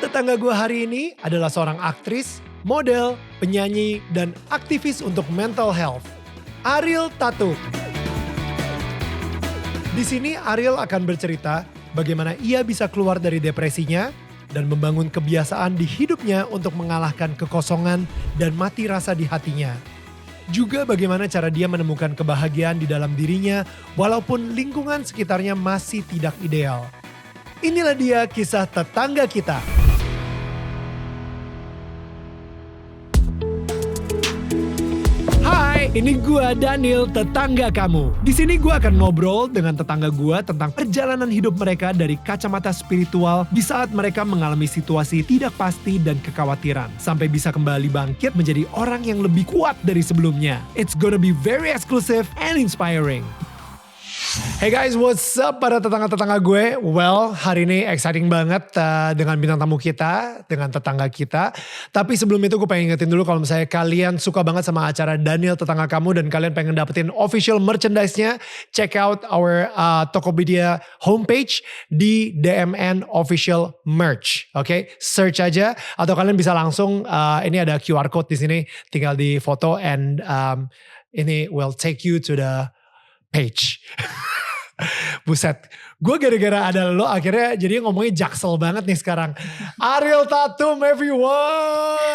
Tetangga gue hari ini adalah seorang aktris, model, penyanyi, dan aktivis untuk mental health. Ariel Tatum. Di sini Ariel akan bercerita bagaimana ia bisa keluar dari depresinya dan membangun kebiasaan di hidupnya untuk mengalahkan kekosongan dan mati rasa di hatinya. Juga bagaimana cara dia menemukan kebahagiaan di dalam dirinya walaupun lingkungan sekitarnya masih tidak ideal. Inilah dia kisah tetangga kita. Hai, ini gua Daniel, tetangga kamu. Di sini gua akan ngobrol dengan tetangga gua tentang perjalanan hidup mereka dari kacamata spiritual di saat mereka mengalami situasi tidak pasti dan kekhawatiran, sampai bisa kembali bangkit menjadi orang yang lebih kuat dari sebelumnya. It's gonna be very exclusive and inspiring. Hey guys, what's up para tetangga-tetangga gue? Well, hari ini exciting banget dengan bintang tamu kita, dengan tetangga kita. Tapi sebelum itu gue pengen ingetin dulu kalau misalnya kalian suka banget sama acara Daniel Tetangga Kamu dan kalian pengen dapetin official merchandise-nya, check out our Tokopedia homepage di DMN Official Merch. Oke, search aja atau kalian bisa langsung ini ada QR code di sini, tinggal di foto and ini will take you to the page. Buset, gue gara-gara ada lo akhirnya jadi ngomongnya jaksel banget nih sekarang. Ariel Tatum everyone.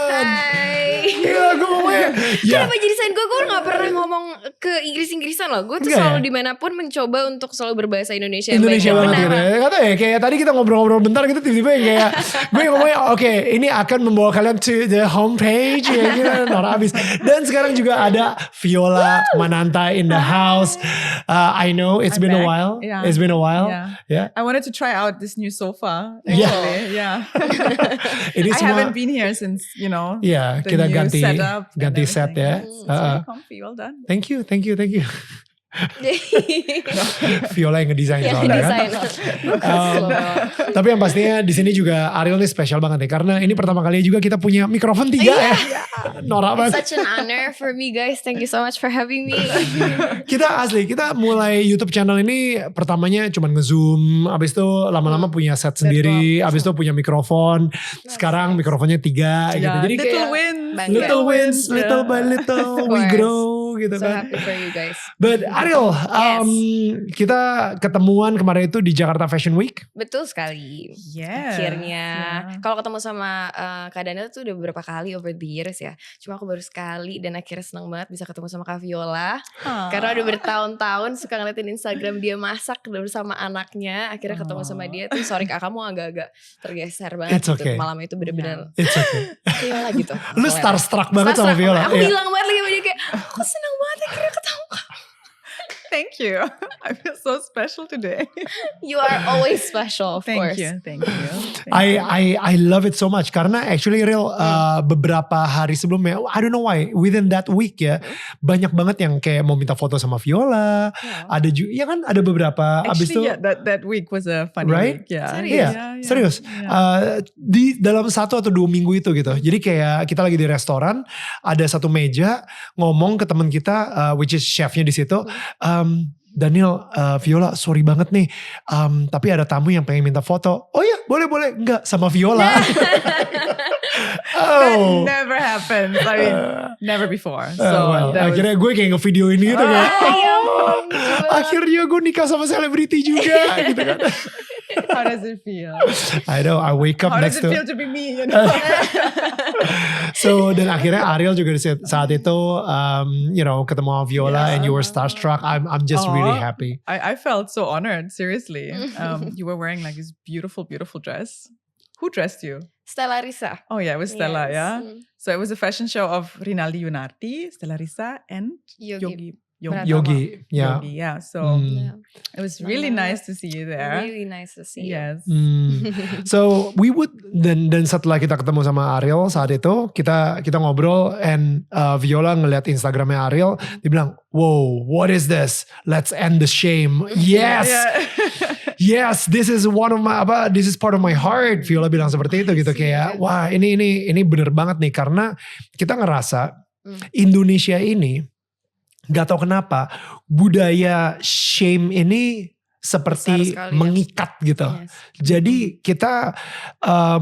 Hai. Gila gue ngomongnya. Kenapa jadi sign gue gak pernah ngomong ke Inggris-Inggrisan loh. Gue tuh selalu dimanapun mencoba untuk selalu berbahasa Indonesia. Indonesia banget gitu ya. Kata ya kayak tadi kita ngobrol-ngobrol bentar gitu tiba-tiba yang kayak gue ngomongnya oke, ini akan membawa kalian to the homepage ya gitu. Nora abis. Dan sekarang juga ada Viola Mananta in the house. I know it's been a while. Yeah. It's been a while. Yeah. I wanted to try out this new sofa. Yeah. Actually. Yeah. Ini I semua, haven't been here since, the kita new ganti setup and set ya. everything. It's very comfy. Well done. Thank you. Viola yang ngedesain Ya, soalnya kan. Tapi yang pastinya di sini juga Ariel nih spesial banget nih karena ini pertama kali juga kita punya mikrofon 3 ya. Norak banget. Such an honor for me guys. Thank you so much for having me. Kita mulai YouTube channel ini pertamanya cuma nge-zoom, abis itu lama-lama punya set sendiri, abis itu punya mikrofon. Sekarang mikrofonnya 3 gitu. Jadi little kayak wins. little wins, little by little we grow gitu So kan. happy for you guys. But Ariel, kita ketemuan kemarin itu di Jakarta Fashion Week. Betul sekali. Yes. Akhirnya. Yeah. Kalau ketemu sama Kak Daniel tuh udah beberapa kali over the years ya. Cuma aku baru sekali dan akhirnya seneng banget bisa ketemu sama Kak Viola. Karena udah bertahun-tahun suka ngeliatin Instagram dia masak bersama anaknya. Akhirnya ketemu sama dia tuh sorry Kak, kamu agak-agak tergeser banget It's okay. gitu. Malam itu bener-bener It's okay. Viola gitu. Lu starstruck banget sama Starstruck. Viola. Aku Iya. bilang banget lagi sama dia kayak aku seneng banget akhirnya ketemu kamu. Thank you. I feel so special today. You are always special of course. Thank you. I love it so much karena actually real beberapa hari sebelumnya I don't know why within that week ya banyak banget yang kayak mau minta foto sama Viola. Ada juga ya kan ada beberapa abis itu Actually, that week was a funny right? week. Yeah. Serius? Iya, Yeah. serius. Di dalam 1 atau 2 minggu itu gitu. Jadi kayak kita lagi di restoran, ada satu meja ngomong ke teman kita, which is chefnya di situ. Daniel, Viola, sorry banget nih. Tapi ada tamu yang pengen minta foto. Oh iya, boleh. Enggak, sama Viola. That never happened. I mean, never before. So akhirnya gue kayak nge-videoin gitu kayak. Akhirnya gue nikah sama selebriti juga gitu kan. How does it feel? I know, I wake up How next does it to. feel to be me? You know? So dan akhirnya Ariel juga di saat itu, ketemu sama Viola and you were starstruck. I'm just really happy. I felt so honored. Seriously, you were wearing like this beautiful, beautiful dress. Who dressed you? Stella Risa. Oh yeah, it was Stella. Yes. Yeah. So it was a fashion show of Rinaldi Yunarti, Stella Risa, and Yogi. Yogi, ya. Yogi, yeah. So Yeah. it was really nice to see you there. Really nice to see you. Yes. So we would dan setelah kita ketemu sama Ariel saat itu kita ngobrol and Viola ngeliat Instagramnya Ariel, dia bilang, "Wow, what is this? Let's end the shame." Yes. Yeah. Yes, this is this is part of my heart. Viola bilang seperti itu gitu kayak, wah ini bener banget nih karena kita ngerasa Indonesia ini gak tahu kenapa budaya shame ini seperti sekali ya. mengikat gitu. Yes. Jadi kita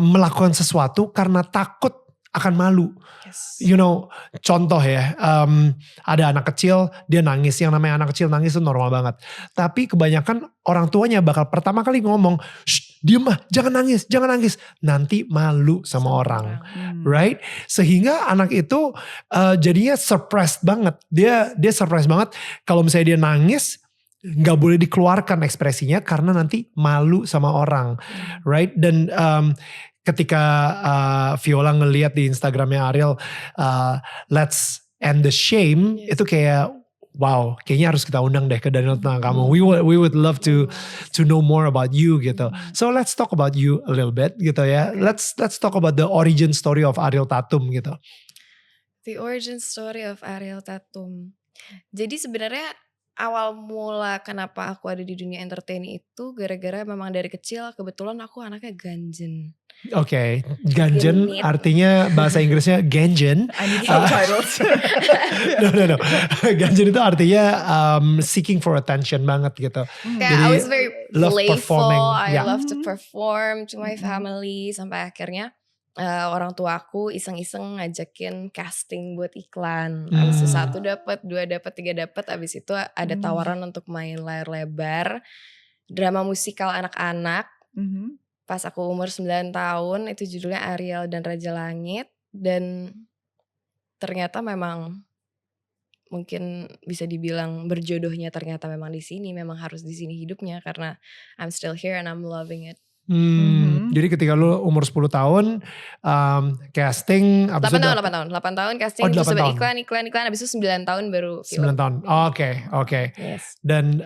melakukan sesuatu karena takut akan malu. Yes. You know, contoh ya, ada anak kecil, dia nangis. Yang namanya anak kecil nangis itu normal banget. Tapi kebanyakan orang tuanya bakal pertama kali ngomong, "Shh, diem ah, jangan nangis, jangan nangis." Nanti malu sama orang. Right? Sehingga anak itu jadinya surprised banget. Dia surprised banget kalau misalnya dia nangis, gak boleh dikeluarkan ekspresinya karena nanti malu sama orang. Right? Dan ketika Viola ngeliat di Instagramnya Ariel, let's end the shame, itu kayak wow, kayaknya harus kita undang deh ke Daniel tentang kamu. We would love to know more about you gitu. So let's talk about you a little bit gitu ya. Let's talk about the origin story of Ariel Tatum gitu. The origin story of Ariel Tatum. Jadi sebenarnya awal mula kenapa aku ada di dunia entertain itu gara-gara memang dari kecil kebetulan aku anaknya ganjen. Oke, ganjen Genit. artinya bahasa Inggrisnya ganjen. I need subtitles. No. Ganjen itu artinya seeking for attention banget gitu. Kayak I was very love playful, performing. I Yeah. love to perform to my family sampai akhirnya orang tua aku iseng-iseng ngajakin casting buat iklan. Abis itu 1 dapet, 2 dapet, 3 dapet. Abis itu ada tawaran untuk main layar lebar, drama musikal anak-anak. Pas aku umur 9 tahun itu judulnya Ariel dan Raja Langit. Dan ternyata memang mungkin bisa dibilang berjodohnya ternyata memang di sini, memang harus di sini hidupnya karena I'm still here and I'm loving it. Jadi ketika lu umur 10 tahun casting 8 tahun casting, Oh, terus 8 iklan, abis itu 9 tahun baru film. 9 tahun. Oke. Yes. Dan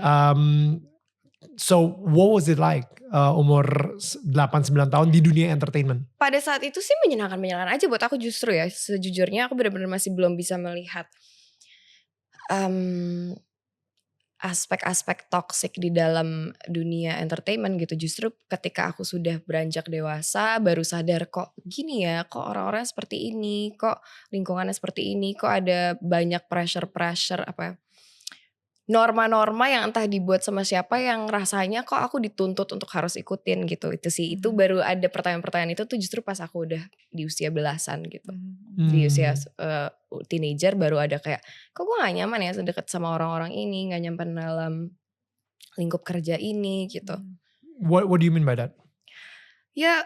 so what was it like umur 8-9 tahun di dunia entertainment? Pada saat itu sih menyenangkan aja buat aku justru ya. Sejujurnya aku benar-benar masih belum bisa melihat aspek-aspek toksik di dalam dunia entertainment gitu. Justru ketika aku sudah beranjak dewasa baru sadar kok gini ya, kok orang-orang seperti ini, kok lingkungannya seperti ini, kok ada banyak pressure apa ya, norma-norma yang entah dibuat sama siapa yang rasanya kok aku dituntut untuk harus ikutin gitu. Itu sih, itu baru ada pertanyaan-pertanyaan itu tuh justru pas aku udah di usia belasan gitu. Di usia teenager baru ada kayak, kok gue gak nyaman ya sedekat sama orang-orang ini, gak nyaman dalam lingkup kerja ini gitu. What do you mean by that? Ya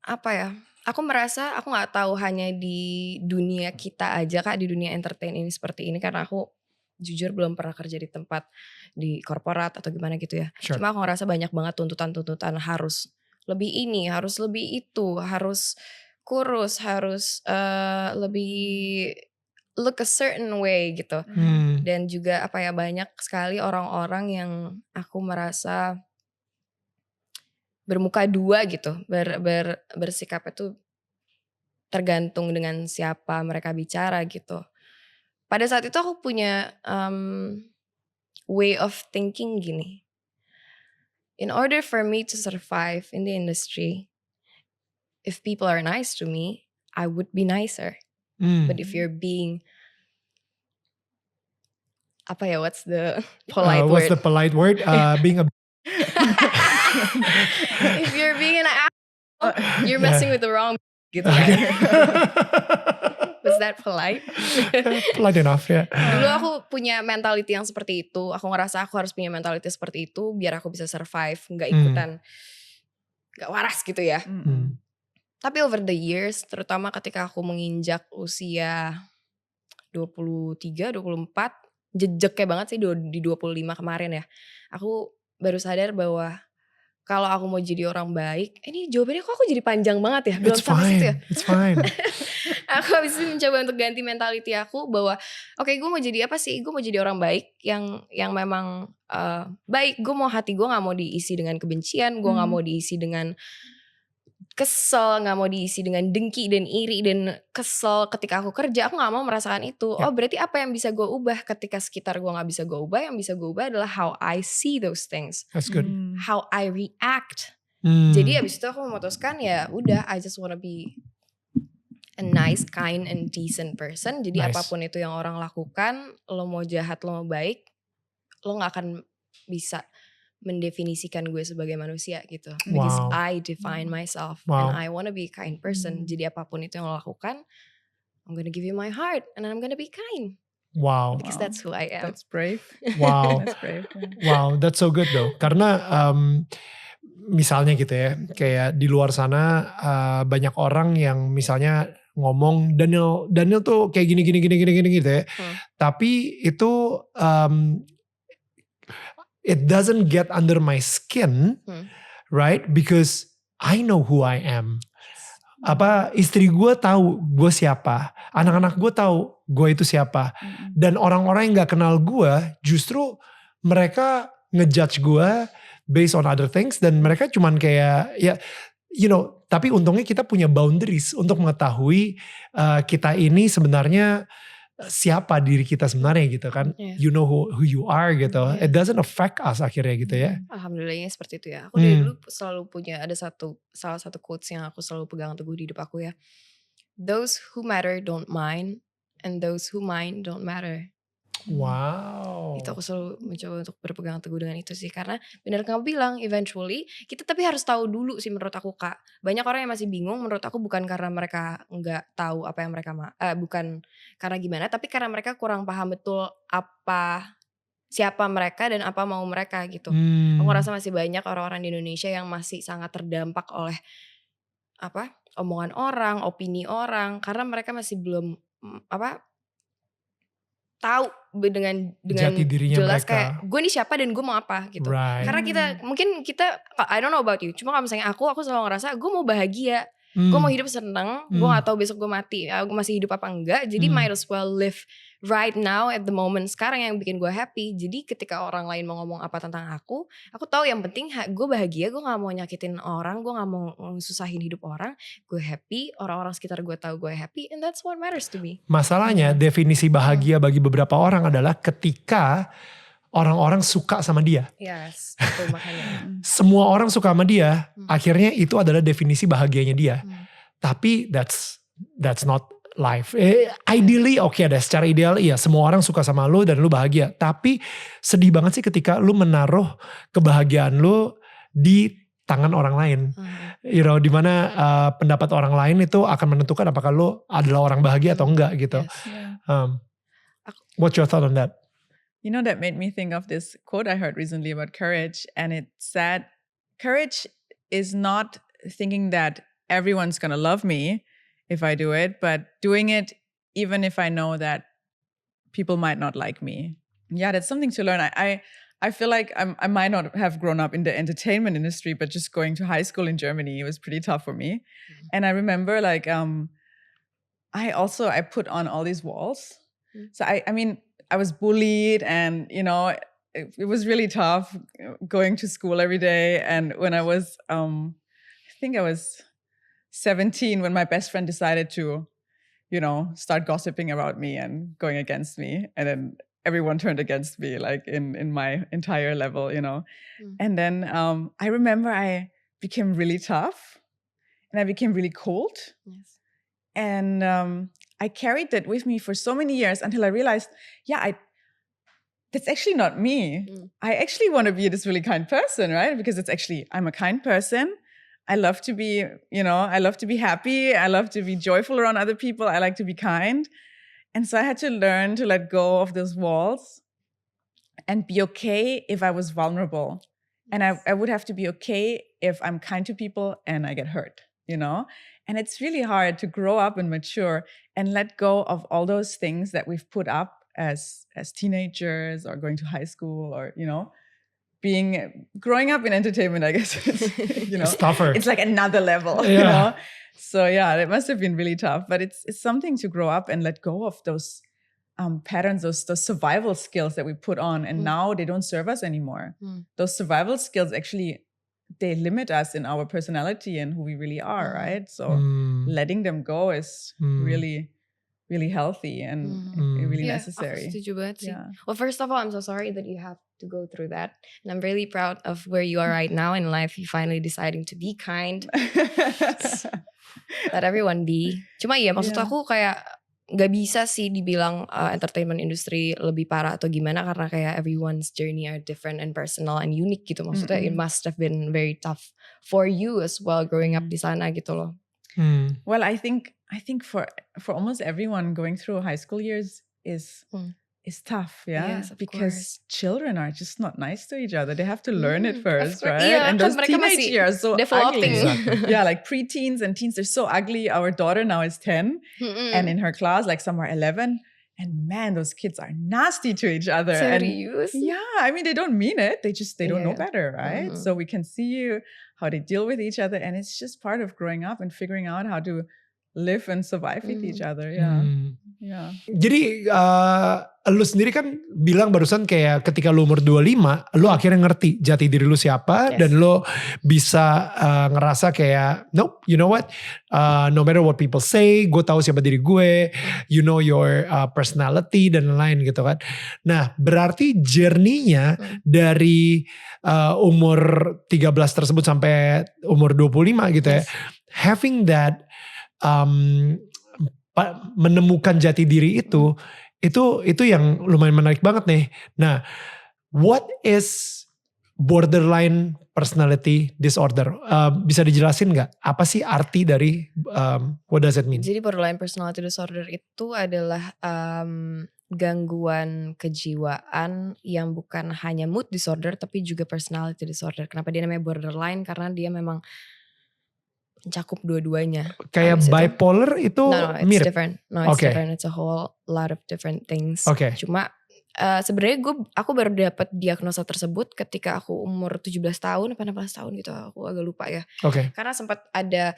apa ya, aku merasa aku gak tahu hanya di dunia kita aja Kak, di dunia entertain ini seperti ini karena aku jujur belum pernah kerja di tempat di korporat atau gimana gitu ya. Sure. Cuma aku ngerasa banyak banget tuntutan-tuntutan harus lebih ini, harus lebih itu, harus kurus, harus lebih look a certain way gitu. Dan juga apa ya, banyak sekali orang-orang yang aku merasa bermuka dua gitu, bersikap itu tergantung dengan siapa mereka bicara gitu. Pada saat itu aku punya way of thinking gini. In order for me to survive in the industry, if people are nice to me, I would be nicer. But if you're being apa ya, what's the polite word? What's the polite word? Being a If you're being an asshole, you're messing with the wrong gitu kan. Was that polite? Polite enough ya. Dulu aku punya mentality yang seperti itu. Aku ngerasa aku harus punya mentality seperti itu biar aku bisa survive, gak ikutan, gak waras gitu ya. Tapi over the years, terutama ketika aku menginjak usia 23, 24, jejeknya banget sih di 25 kemarin ya. Aku baru sadar bahwa kalau aku mau jadi orang baik, ini jawabannya kok aku jadi panjang banget ya? Belum sampai situ ya? It's fine. Aku habis itu mencoba untuk ganti mentality aku bahwa oke, gue mau jadi apa sih? Gue mau jadi orang baik yang memang baik. Gue mau hati gue gak mau diisi dengan kebencian, gue gak mau diisi dengan kesel, gak mau diisi dengan dengki dan iri dan kesel ketika aku kerja. Aku gak mau merasakan itu. Oh berarti apa yang bisa gue ubah ketika sekitar gue gak bisa gue ubah? Yang bisa gue ubah adalah how I see those things. That's good. How I react. Jadi abis itu aku memutuskan ya udah, I just wanna be a nice, kind, and decent person. Jadi apapun itu yang orang lakukan, lo mau jahat, lo mau baik, lo gak akan bisa mendefinisikan gue sebagai manusia gitu. Because Wow. I define myself Wow. and I wanna be a kind person. Jadi apapun itu yang lo lakukan, I'm gonna give you my heart and I'm gonna be kind. Wow. Because that's who I am. That's brave. Wow. That's brave. Yeah. Wow, that's so good though. Karena misalnya gitu ya, kayak di luar sana banyak orang yang misalnya ngomong Daniel tuh kayak gini gitu ya. Tapi itu it doesn't get under my skin, right? Because I know who I am. Istri gue tahu gue siapa, anak-anak gue tahu gue itu siapa, dan orang-orang yang nggak kenal gue justru mereka ngejudge gue based on other things, dan mereka cuman kayak ya, tapi untungnya kita punya boundaries untuk mengetahui kita ini sebenarnya siapa diri kita sebenarnya gitu kan. You know who you are gitu. It doesn't affect us akhirnya gitu ya. Alhamdulillahnya seperti itu ya. Aku dari dulu selalu punya salah satu quotes yang aku selalu pegang teguh di hidup aku ya. Those who matter don't mind, and those who mind don't matter. Wow. Itu aku selalu mencoba untuk berpegang teguh dengan itu sih. Karena benar kamu bilang, eventually kita tapi harus tahu dulu sih menurut aku Kak. Banyak orang yang masih bingung, menurut aku bukan karena mereka nggak tahu apa yang mereka bukan karena gimana, tapi karena mereka kurang paham betul siapa mereka dan apa mau mereka gitu. Aku rasa masih banyak orang-orang di Indonesia yang masih sangat terdampak oleh omongan orang, opini orang, karena mereka masih belum tahu dengan Jati dirinya jelas mereka. kayak gue nih siapa dan gue mau apa gitu. Right. Karena mungkin kita I don't know about you, cuma kalau misalnya aku selalu ngerasa gue mau bahagia, gue mau hidup seneng, gue gak tahu besok gue mati, gue masih hidup apa enggak, jadi might as well live right now at the moment sekarang yang bikin gue happy. Jadi ketika orang lain mau ngomong apa tentang aku tahu yang penting gue bahagia, gue gak mau nyakitin orang, gue gak mau susahin hidup orang, gue happy, orang-orang sekitar gue tahu gue happy, and that's what matters to me. Masalahnya definisi bahagia bagi beberapa orang adalah ketika orang-orang suka sama dia. Yes, itu makanya. Semua orang suka sama dia, akhirnya itu adalah definisi bahagianya dia. Tapi that's not life. Ideally deh, secara ideal iya semua orang suka sama lu dan lu bahagia. Tapi sedih banget sih ketika lu menaruh kebahagiaan lu di tangan orang lain. Dimana pendapat orang lain itu akan menentukan apakah lu adalah orang bahagia atau enggak gitu. Yes. What's your thought on that? That made me think of this quote I heard recently about courage. And it said, courage is not thinking that everyone's going to love me if I do it, but doing it even if I know that people might not like me. Yeah, that's something to learn. I feel like I might not have grown up in the entertainment industry, but just going to high school in Germany, it was pretty tough for me. And I remember I put on all these walls. So I mean, I was bullied and, it was really tough going to school every day. And when I was, I think I was 17 when my best friend decided to, start gossiping about me and going against me. And then everyone turned against me, like in my entire level, And then I remember I became really tough and I became really cold. Yes. And I carried that with me for so many years until I realized, that's actually not me. I actually want to be this really kind person, right? Because I'm a kind person. I love to be, I love to be happy. I love to be joyful around other people. I like to be kind. And so I had to learn to let go of those walls and be okay if I was vulnerable. And I would have to be okay if I'm kind to people and I get hurt, And it's really hard to grow up and mature and let go of all those things that we've put up as teenagers or going to high school or, growing up in entertainment, I guess, It's tougher. It's like another level, So it must have been really tough, but it's something to grow up and let go of those patterns, those survival skills that we put on, and now they don't serve us anymore. Those survival skills actually, they limit us in our personality and who we really are, right? So letting them go is really, really healthy and really necessary. Aku setuju banget sih. Well, first of all, I'm so sorry that you have to go through that. And I'm really proud of where you are right now in life. You finally deciding to be kind. Let everyone be. Cuma maksud aku kayak nggak bisa sih dibilang entertainment industry lebih parah atau gimana, karena kayak everyone's journey are different and personal and unique gitu. Maksudnya it must have been very tough for you as well growing up di sana gitu loh. Well, I think for almost everyone going through high school years is tough, Yes, of because course. children are just not nice to each other. They have to learn it first, course. right? Iya, And kan those mereka teenage masih years so developing. ugly. Yeah, like preteens and teens, they're so ugly. Our daughter now is 10, and in her class, like some are 11. And man, those kids are nasty to each other. Serius? And yeah, I mean, they don't mean it. They don't know better, right? Mhm. So we can see how they deal with each other. And it's just part of growing up and figuring out how to live and survive with each other. Yeah. Yeah. Jadi lu sendiri kan bilang barusan kayak ketika lu umur 25, lu akhirnya ngerti jati diri lu siapa. Yes. Dan lu bisa ngerasa kayak, nope, you know what, no matter what people say, gue tahu siapa diri gue, you know your personality dan lain-lain gitu kan. Nah berarti journey-nya dari umur 13 tersebut sampai umur 25 gitu ya, having that menemukan jati diri itu yang lumayan menarik banget nih. Nah, what is borderline personality disorder? Bisa dijelasin nggak? Apa sih arti dari what does it mean? Jadi borderline personality disorder itu adalah gangguan kejiwaan yang bukan hanya mood disorder tapi juga personality disorder. Kenapa dia namanya borderline? Karena dia memang mencakup dua-duanya. Kayak bipolar itu No, it's mirip? different. No, it's different. It's a whole lot of different things. Okay. Cuma sebenarnya aku baru dapat diagnosa tersebut ketika aku umur 17 tahun, 18 tahun gitu. Aku agak lupa ya. Okay. Karena sempat ada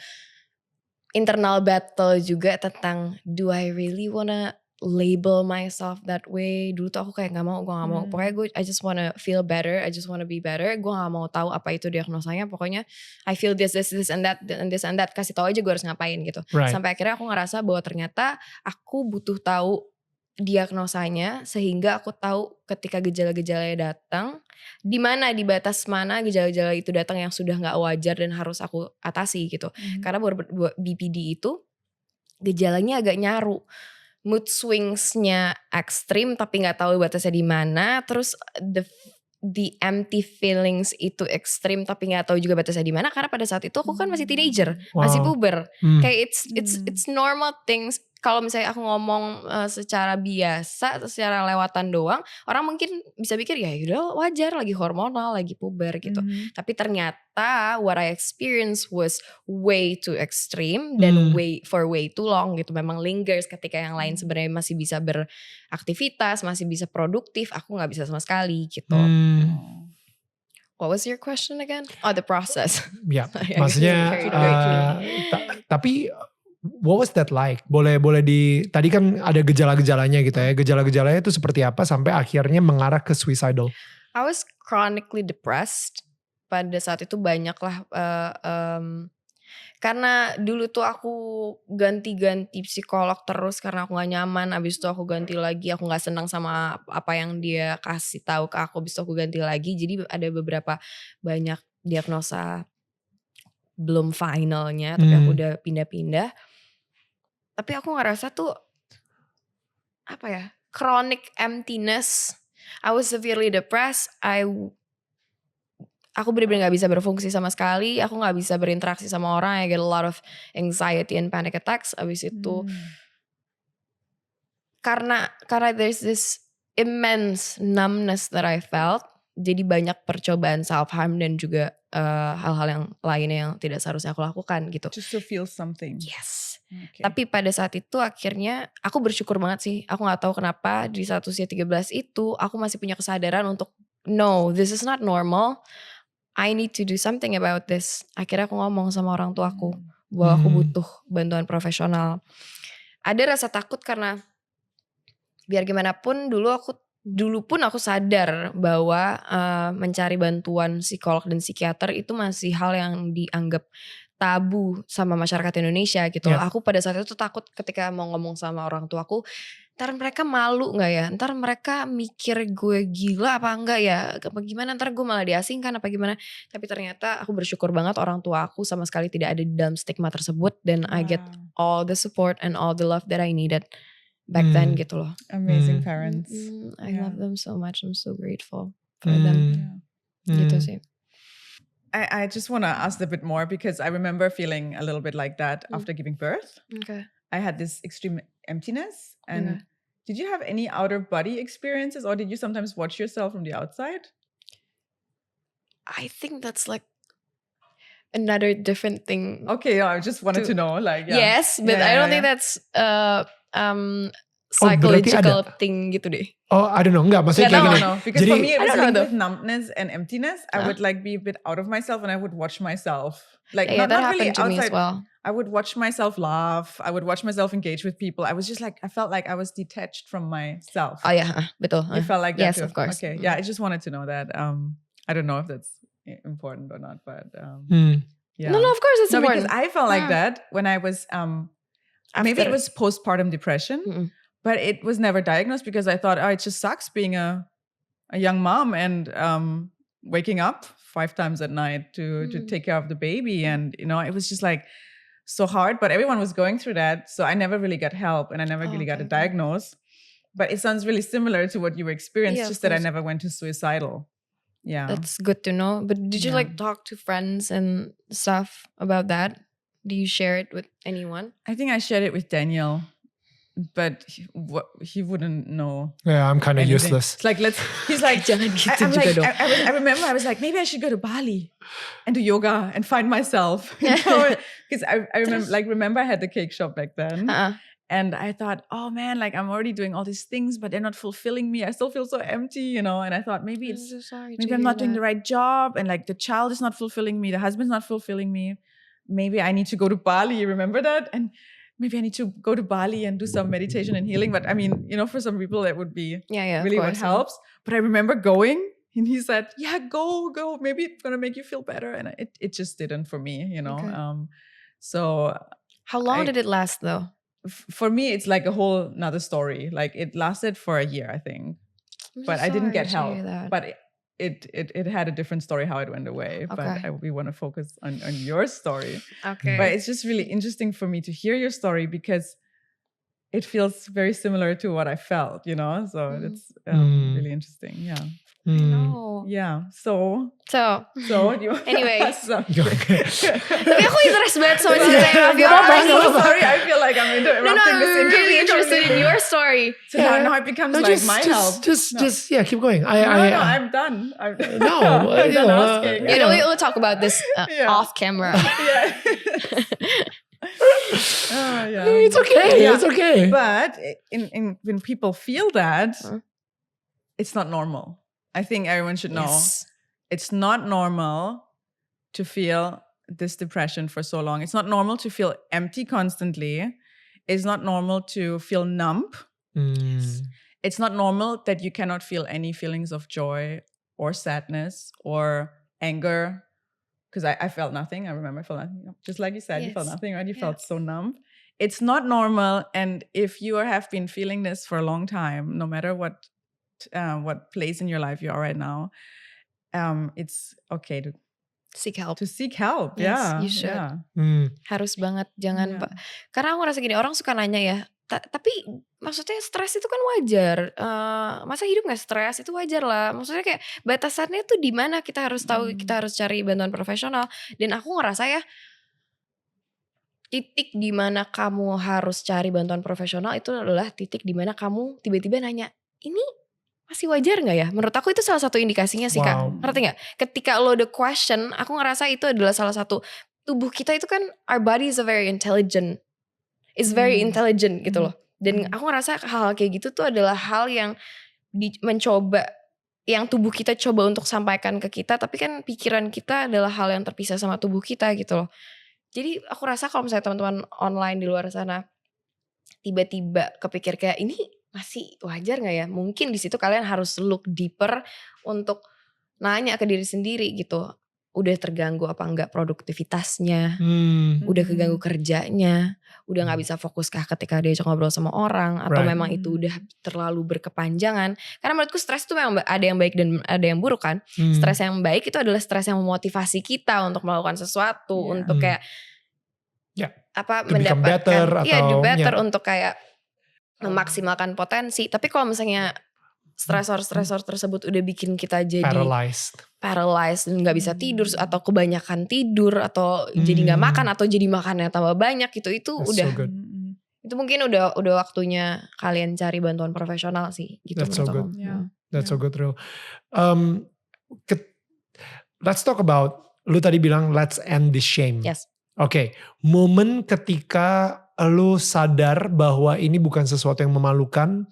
internal battle juga tentang do I really wanna label myself that way. Dulu tuh aku kayak gue gak mau. Pokoknya I just wanna feel better, I just wanna be better. Gue gak mau tahu apa itu diagnosanya. Pokoknya I feel this and that and this and that. Kasih tahu aja gue harus ngapain gitu. Right. Sampai akhirnya aku ngerasa bahwa ternyata aku butuh tahu diagnosanya, sehingga aku tahu ketika gejala-gejalanya datang, di mana, di batas mana gejala-gejala itu datang yang sudah gak wajar dan harus aku atasi gitu. Karena BPD itu gejalanya agak nyaru. Mood swingsnya ekstrim tapi nggak tahu batasnya di mana. Terus the empty feelings itu ekstrim tapi nggak tahu juga batasnya di mana. Karena pada saat itu aku kan masih teenager, masih puber. Kayak it's normal things. Kalau misalnya aku ngomong secara biasa, secara lewatan doang, orang mungkin bisa pikir ya udah wajar, lagi hormonal, lagi puber gitu. Tapi ternyata what I experienced was way too extreme dan way too long gitu. Memang lingers ketika yang lain sebenarnya masih bisa beraktivitas, masih bisa produktif, aku nggak bisa sama sekali gitu. What was your question again? Oh, the process. Ya, maksudnya tapi what was that like? Boleh tadi kan ada gejala-gejalanya gitu ya. Gejala-gejalanya itu seperti apa sampai akhirnya mengarah ke suicidal? I was chronically depressed. Pada saat itu banyak lah. Karena dulu tuh aku ganti-ganti psikolog terus karena aku gak nyaman. Abis itu aku ganti lagi, aku gak senang sama apa yang dia kasih tahu ke aku. Abis itu aku ganti lagi. Jadi ada beberapa banyak diagnosa belum finalnya, tapi aku udah pindah-pindah. Tapi aku ngerasa tuh apa ya, chronic emptiness. I was severely depressed. Aku benar-benar gak bisa berfungsi sama sekali. Aku gak bisa berinteraksi sama orang. I get a lot of anxiety and panic attacks. Abis itu karena there's this immense numbness that I felt. Jadi banyak percobaan self harm dan juga hal-hal yang lainnya yang tidak seharusnya aku lakukan gitu. Just to feel something. Yes. Okay. Tapi pada saat itu akhirnya aku bersyukur banget sih. Aku gak tahu kenapa di saat usia 13 itu aku masih punya kesadaran untuk no, this is not normal. I need to do something about this. Akhirnya aku ngomong sama orang tuaku bahwa aku butuh bantuan profesional. Ada rasa takut karena biar gimana pun dulu pun aku sadar bahwa mencari bantuan psikolog dan psikiater itu masih hal yang dianggap tabu sama masyarakat Indonesia gitu. Yeah. Aku pada saat itu takut ketika mau ngomong sama orang tuaku, ntar mereka malu gak ya? Ntar mereka mikir gue gila apa enggak ya? Apa gimana, ntar gue malah diasingkan apa gimana? Tapi ternyata aku bersyukur banget orang tua aku sama sekali tidak ada di dalam stigma tersebut. Dan I get all the support and all the love that I needed. back then gitu loh. Amazing parents. I Yeah. love them so much. I'm so grateful for them. Yeah. Gitu sih. I just want to ask a bit more because I remember feeling a little bit like that after giving birth. Okay. I had this extreme emptiness. And Okay. did you have any outer body experiences, or did you sometimes watch yourself from the outside? I think that's like another different thing. Okay, yeah, I just wanted to know, like, Yes, but I don't think that's berarti psychological ada. thing gitu deh. Oh, I don't know. Enggak, maksudnya kayak gini. No, because Jadi- for me it I was don't know linked though. with numbness and emptiness. I would like be a bit out of myself, and I would watch myself, like Yeah, not that really happened to me as outside. well. I would watch myself laugh. I would watch myself engage with people. I was just like, I felt like I was detached from myself. Oh ya, betul. You felt like that Yes, too? of course. Okay, yeah, I just wanted to know that. I don't know if that's important or not, but yeah. No, of course it's No, important. because I felt like Yeah. that when I was maybe it After- was postpartum depression, but it was never diagnosed because I thought, oh, it just sucks being a young mom and waking up 5 times at night to take care of the baby, and it was just like so hard. But everyone was going through that, so I never really got help, and I never really got a okay. diagnosis. But it sounds really similar to what you experienced, Yeah, of just that I course. never went to suicidal. Yeah. That's good to know. But did you Yeah. like talk to friends and stuff about that? Do you share it with anyone? I think I shared it with Daniel, but he wouldn't know. Yeah, I'm kind of anything. useless. It's like he's like, Jangan gitu I'm juga like, dong. I remember I was like, maybe I should go to Bali and do yoga and find myself. Because I remember I had the cake shop back then. And I thought, oh man, like I'm already doing all these things, but they're not fulfilling me. I still feel so empty, And I thought maybe I'm so sorry. maybe I'm not doing the right job, and like the child is not fulfilling me, the husband's not fulfilling me. Maybe I need to go to Bali. Remember that? And maybe I need to go to Bali and do some meditation and healing. But I mean, for some people that would be Yeah, really of what course, helps. But I remember going, and he said, "Yeah, go. Maybe it's gonna make you feel better." And it just didn't for me, Okay. So How long did it last though? for me, it's like a whole nother story. Like it lasted for a year, I think, I'm so but I didn't sorry get to help. hear that. But it had a different story how it went away. Okay. But we want to focus on your story. Okay. But it's just really interesting for me to hear your story because it feels very similar to what I felt, So it's really interesting. Yeah. No. Yeah. So So, do you Anyway. Okay. tapi aku interest banget sama cerita yang I'm Fiola. so sorry. I feel like I'm No, interrupting this I'm interview. really interested in your story. So now it becomes No, like my help. just yeah, keep going. No, I'm done. I'm No, I'm done know, asking. Yeah, we'll talk about this Yeah. off camera. Yeah. Yeah. It's okay. Yeah. It's okay. But when people feel that, Huh? it's not normal. I think everyone should know Yes. it's not normal to feel this depression for so long. It's not normal to feel empty constantly. It's not normal to feel numb. It's not normal that you cannot feel any feelings of joy or sadness or anger. Because I felt nothing. I remember I felt nothing. Just like you said, you felt Yes. nothing, right? You Yeah. felt so numb. It's not normal. And if you have been feeling this for a long time, no matter what place in your life you are right now, it's okay to Seek help. seek help. Yes, Yeah. you should. Yeah. Harus banget. Jangan, Yeah. Pak. Karena aku ngerasa gini, orang suka nanya ya, tapi maksudnya stres itu kan wajar. Masa hidup gak stres? Itu wajar lah. Maksudnya kayak batasannya tuh di mana kita harus tahu, kita harus cari bantuan profesional. Dan aku ngerasa ya, titik di mana kamu harus cari bantuan profesional itu adalah titik di mana kamu tiba-tiba nanya, ini masih wajar gak ya? Menurut aku itu salah satu indikasinya sih, Wow. Kak. Ngerti gak? Ketika lo the question, aku ngerasa itu adalah salah satu, tubuh kita itu kan, our body is a very intelligent. It's very intelligent gitu loh. Dan aku ngerasa hal-hal kayak gitu tuh adalah hal yang mencoba, yang tubuh kita coba untuk sampaikan ke kita, tapi kan pikiran kita adalah hal yang terpisah sama tubuh kita gitu loh. Jadi aku rasa kalau misalnya teman-teman online di luar sana tiba-tiba kepikir kayak ini masih wajar gak ya? Mungkin di situ kalian harus look deeper untuk nanya ke diri sendiri gitu. Udah terganggu apa enggak produktivitasnya, udah keganggu kerjanya, udah gak bisa fokus kah ketika diajak ngobrol sama orang, atau Right. memang itu udah terlalu berkepanjangan. Karena menurutku stres itu memang ada yang baik dan ada yang buruk kan. Stres yang baik itu adalah stres yang memotivasi kita untuk melakukan sesuatu, untuk kayak Yeah. apa To become better mendapatkan, do atau, better yeah. untuk kayak memaksimalkan potensi. Tapi kalau misalnya stresor tersebut udah bikin kita jadi paralyzed dan nggak bisa tidur atau kebanyakan tidur atau jadi nggak makan atau jadi makannya tambah banyak gitu, itu udah itu mungkin udah waktunya kalian cari bantuan profesional sih gitu. That's so good. That's so good, real. Let's talk about, lu tadi bilang let's end this shame. Yes. Oke, momen ketika lu sadar bahwa ini bukan sesuatu yang memalukan,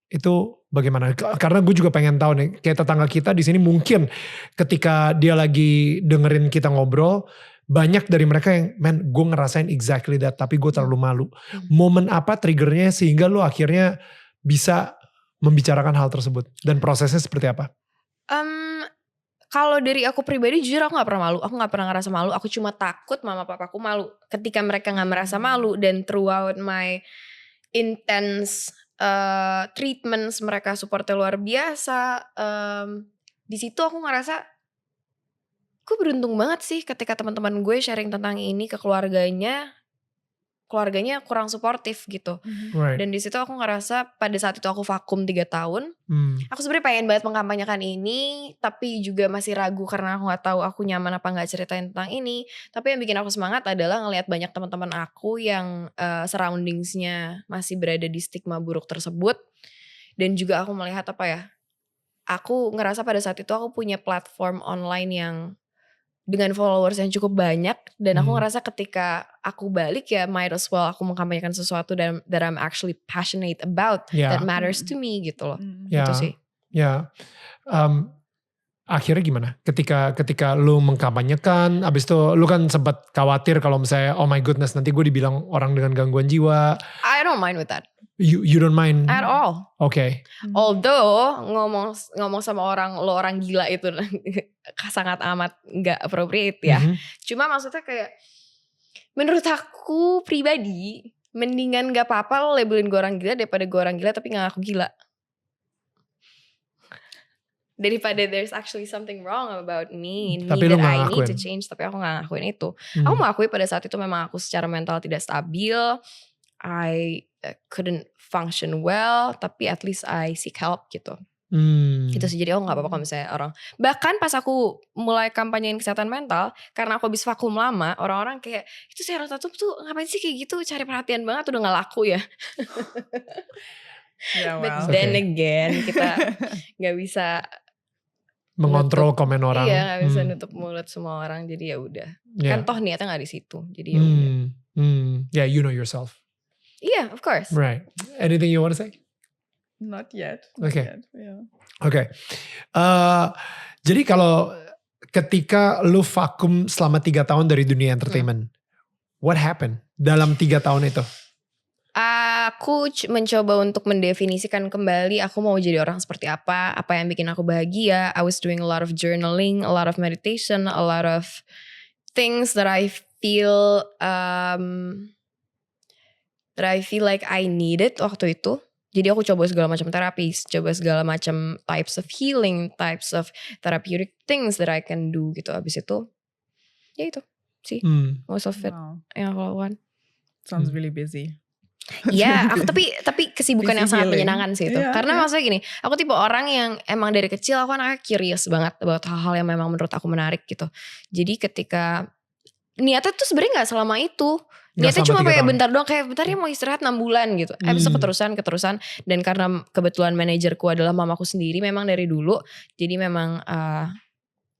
itu bagaimana? Karena gue juga pengen tahu nih, kayak tetangga kita di sini mungkin ketika dia lagi dengerin kita ngobrol, banyak dari mereka yang, man, gue ngerasain exactly that, tapi gue terlalu malu. Momen apa triggernya sehingga lu akhirnya bisa membicarakan hal tersebut, dan prosesnya seperti apa? Kalau dari aku pribadi jujur aku gak pernah malu. Aku gak pernah ngerasa malu. Aku cuma takut mama papaku malu. Ketika mereka gak merasa malu. Dan throughout my intense treatments, mereka supportnya luar biasa. Di situ aku ngerasa gue beruntung banget sih ketika teman-teman gue sharing tentang ini ke keluarganya kurang suportif gitu. Right. Dan di situ aku ngerasa pada saat itu aku vakum 3 tahun. Aku sebenarnya pengen banget mengkampanyekan ini, tapi juga masih ragu karena aku nggak tahu aku nyaman apa nggak ceritain tentang ini. Tapi yang bikin aku semangat adalah ngelihat banyak teman-teman aku yang surroundingsnya masih berada di stigma buruk tersebut. Dan juga aku melihat aku ngerasa pada saat itu aku punya platform online yang dengan followers yang cukup banyak, dan aku ngerasa ketika aku balik ya might as well aku mengkampanyekan sesuatu that I'm actually passionate about, that matters to me gitu loh. Gitu sih. Akhirnya gimana? Ketika lu mengkampanyekan, abis itu lu kan sempat khawatir kalau misalnya oh my goodness nanti gue dibilang orang dengan gangguan jiwa. I don't mind with that. You don't mind at all. Okay. Although ngomong sama lo orang gila itu sangat amat nggak appropriate ya. Cuma maksudnya kayak menurut aku pribadi mendingan nggak apa-apa lo labelin gue orang gila daripada gue orang gila tapi nggak ngaku gila. Daripada there's actually something wrong about me that I need to change, tapi aku gak ngakuin itu. Aku mengakui pada saat itu memang aku secara mental tidak stabil, I couldn't function well, tapi at least I seek help gitu. Gitu sih, jadi aku gak apa-apa kalau misalnya orang, bahkan pas aku mulai kampanyein kesehatan mental, karena aku habis vakum lama, orang-orang kayak, itu Sheryl Tatum tuh ngapain sih kayak gitu, cari perhatian banget, udah gak laku ya. But then again, kita gak bisa mengontrol komen orang. Iya, gak bisa nutup mulut semua orang, jadi ya udah. Kan toh niatnya gak di situ, jadi ya udah. Yeah, you know yourself. Yeah, of course. Right. Anything you want to say? Not yet. Okay. Okay. Jadi kalau ketika lu vakum selama 3 tahun dari dunia entertainment, what happened dalam 3 tahun itu? Aku mencoba untuk mendefinisikan kembali aku mau jadi orang seperti apa yang bikin aku bahagia. I was doing a lot of journaling, a lot of meditation, a lot of things that I feel like I needed waktu itu. Jadi aku coba segala macam terapi, coba segala macam types of healing, types of therapeutic things that I can do gitu. Abis itu, ya itu sih most of it yang aku lakukan. Sounds really busy. Ya, aku tapi kesibukan yang sangat menyenangkan sih itu. Karena maksudnya gini, aku tipe orang yang emang dari kecil aku anaknya curious banget about hal-hal yang memang menurut aku menarik gitu. Jadi ketika niatnya tuh sebenarnya nggak selama itu. Niatnya cuma kayak bentar doang, kayak bentar ya mau istirahat 6 bulan gitu. Abis itu keterusan. Dan karena kebetulan manajerku adalah mamaku sendiri memang dari dulu. Jadi memang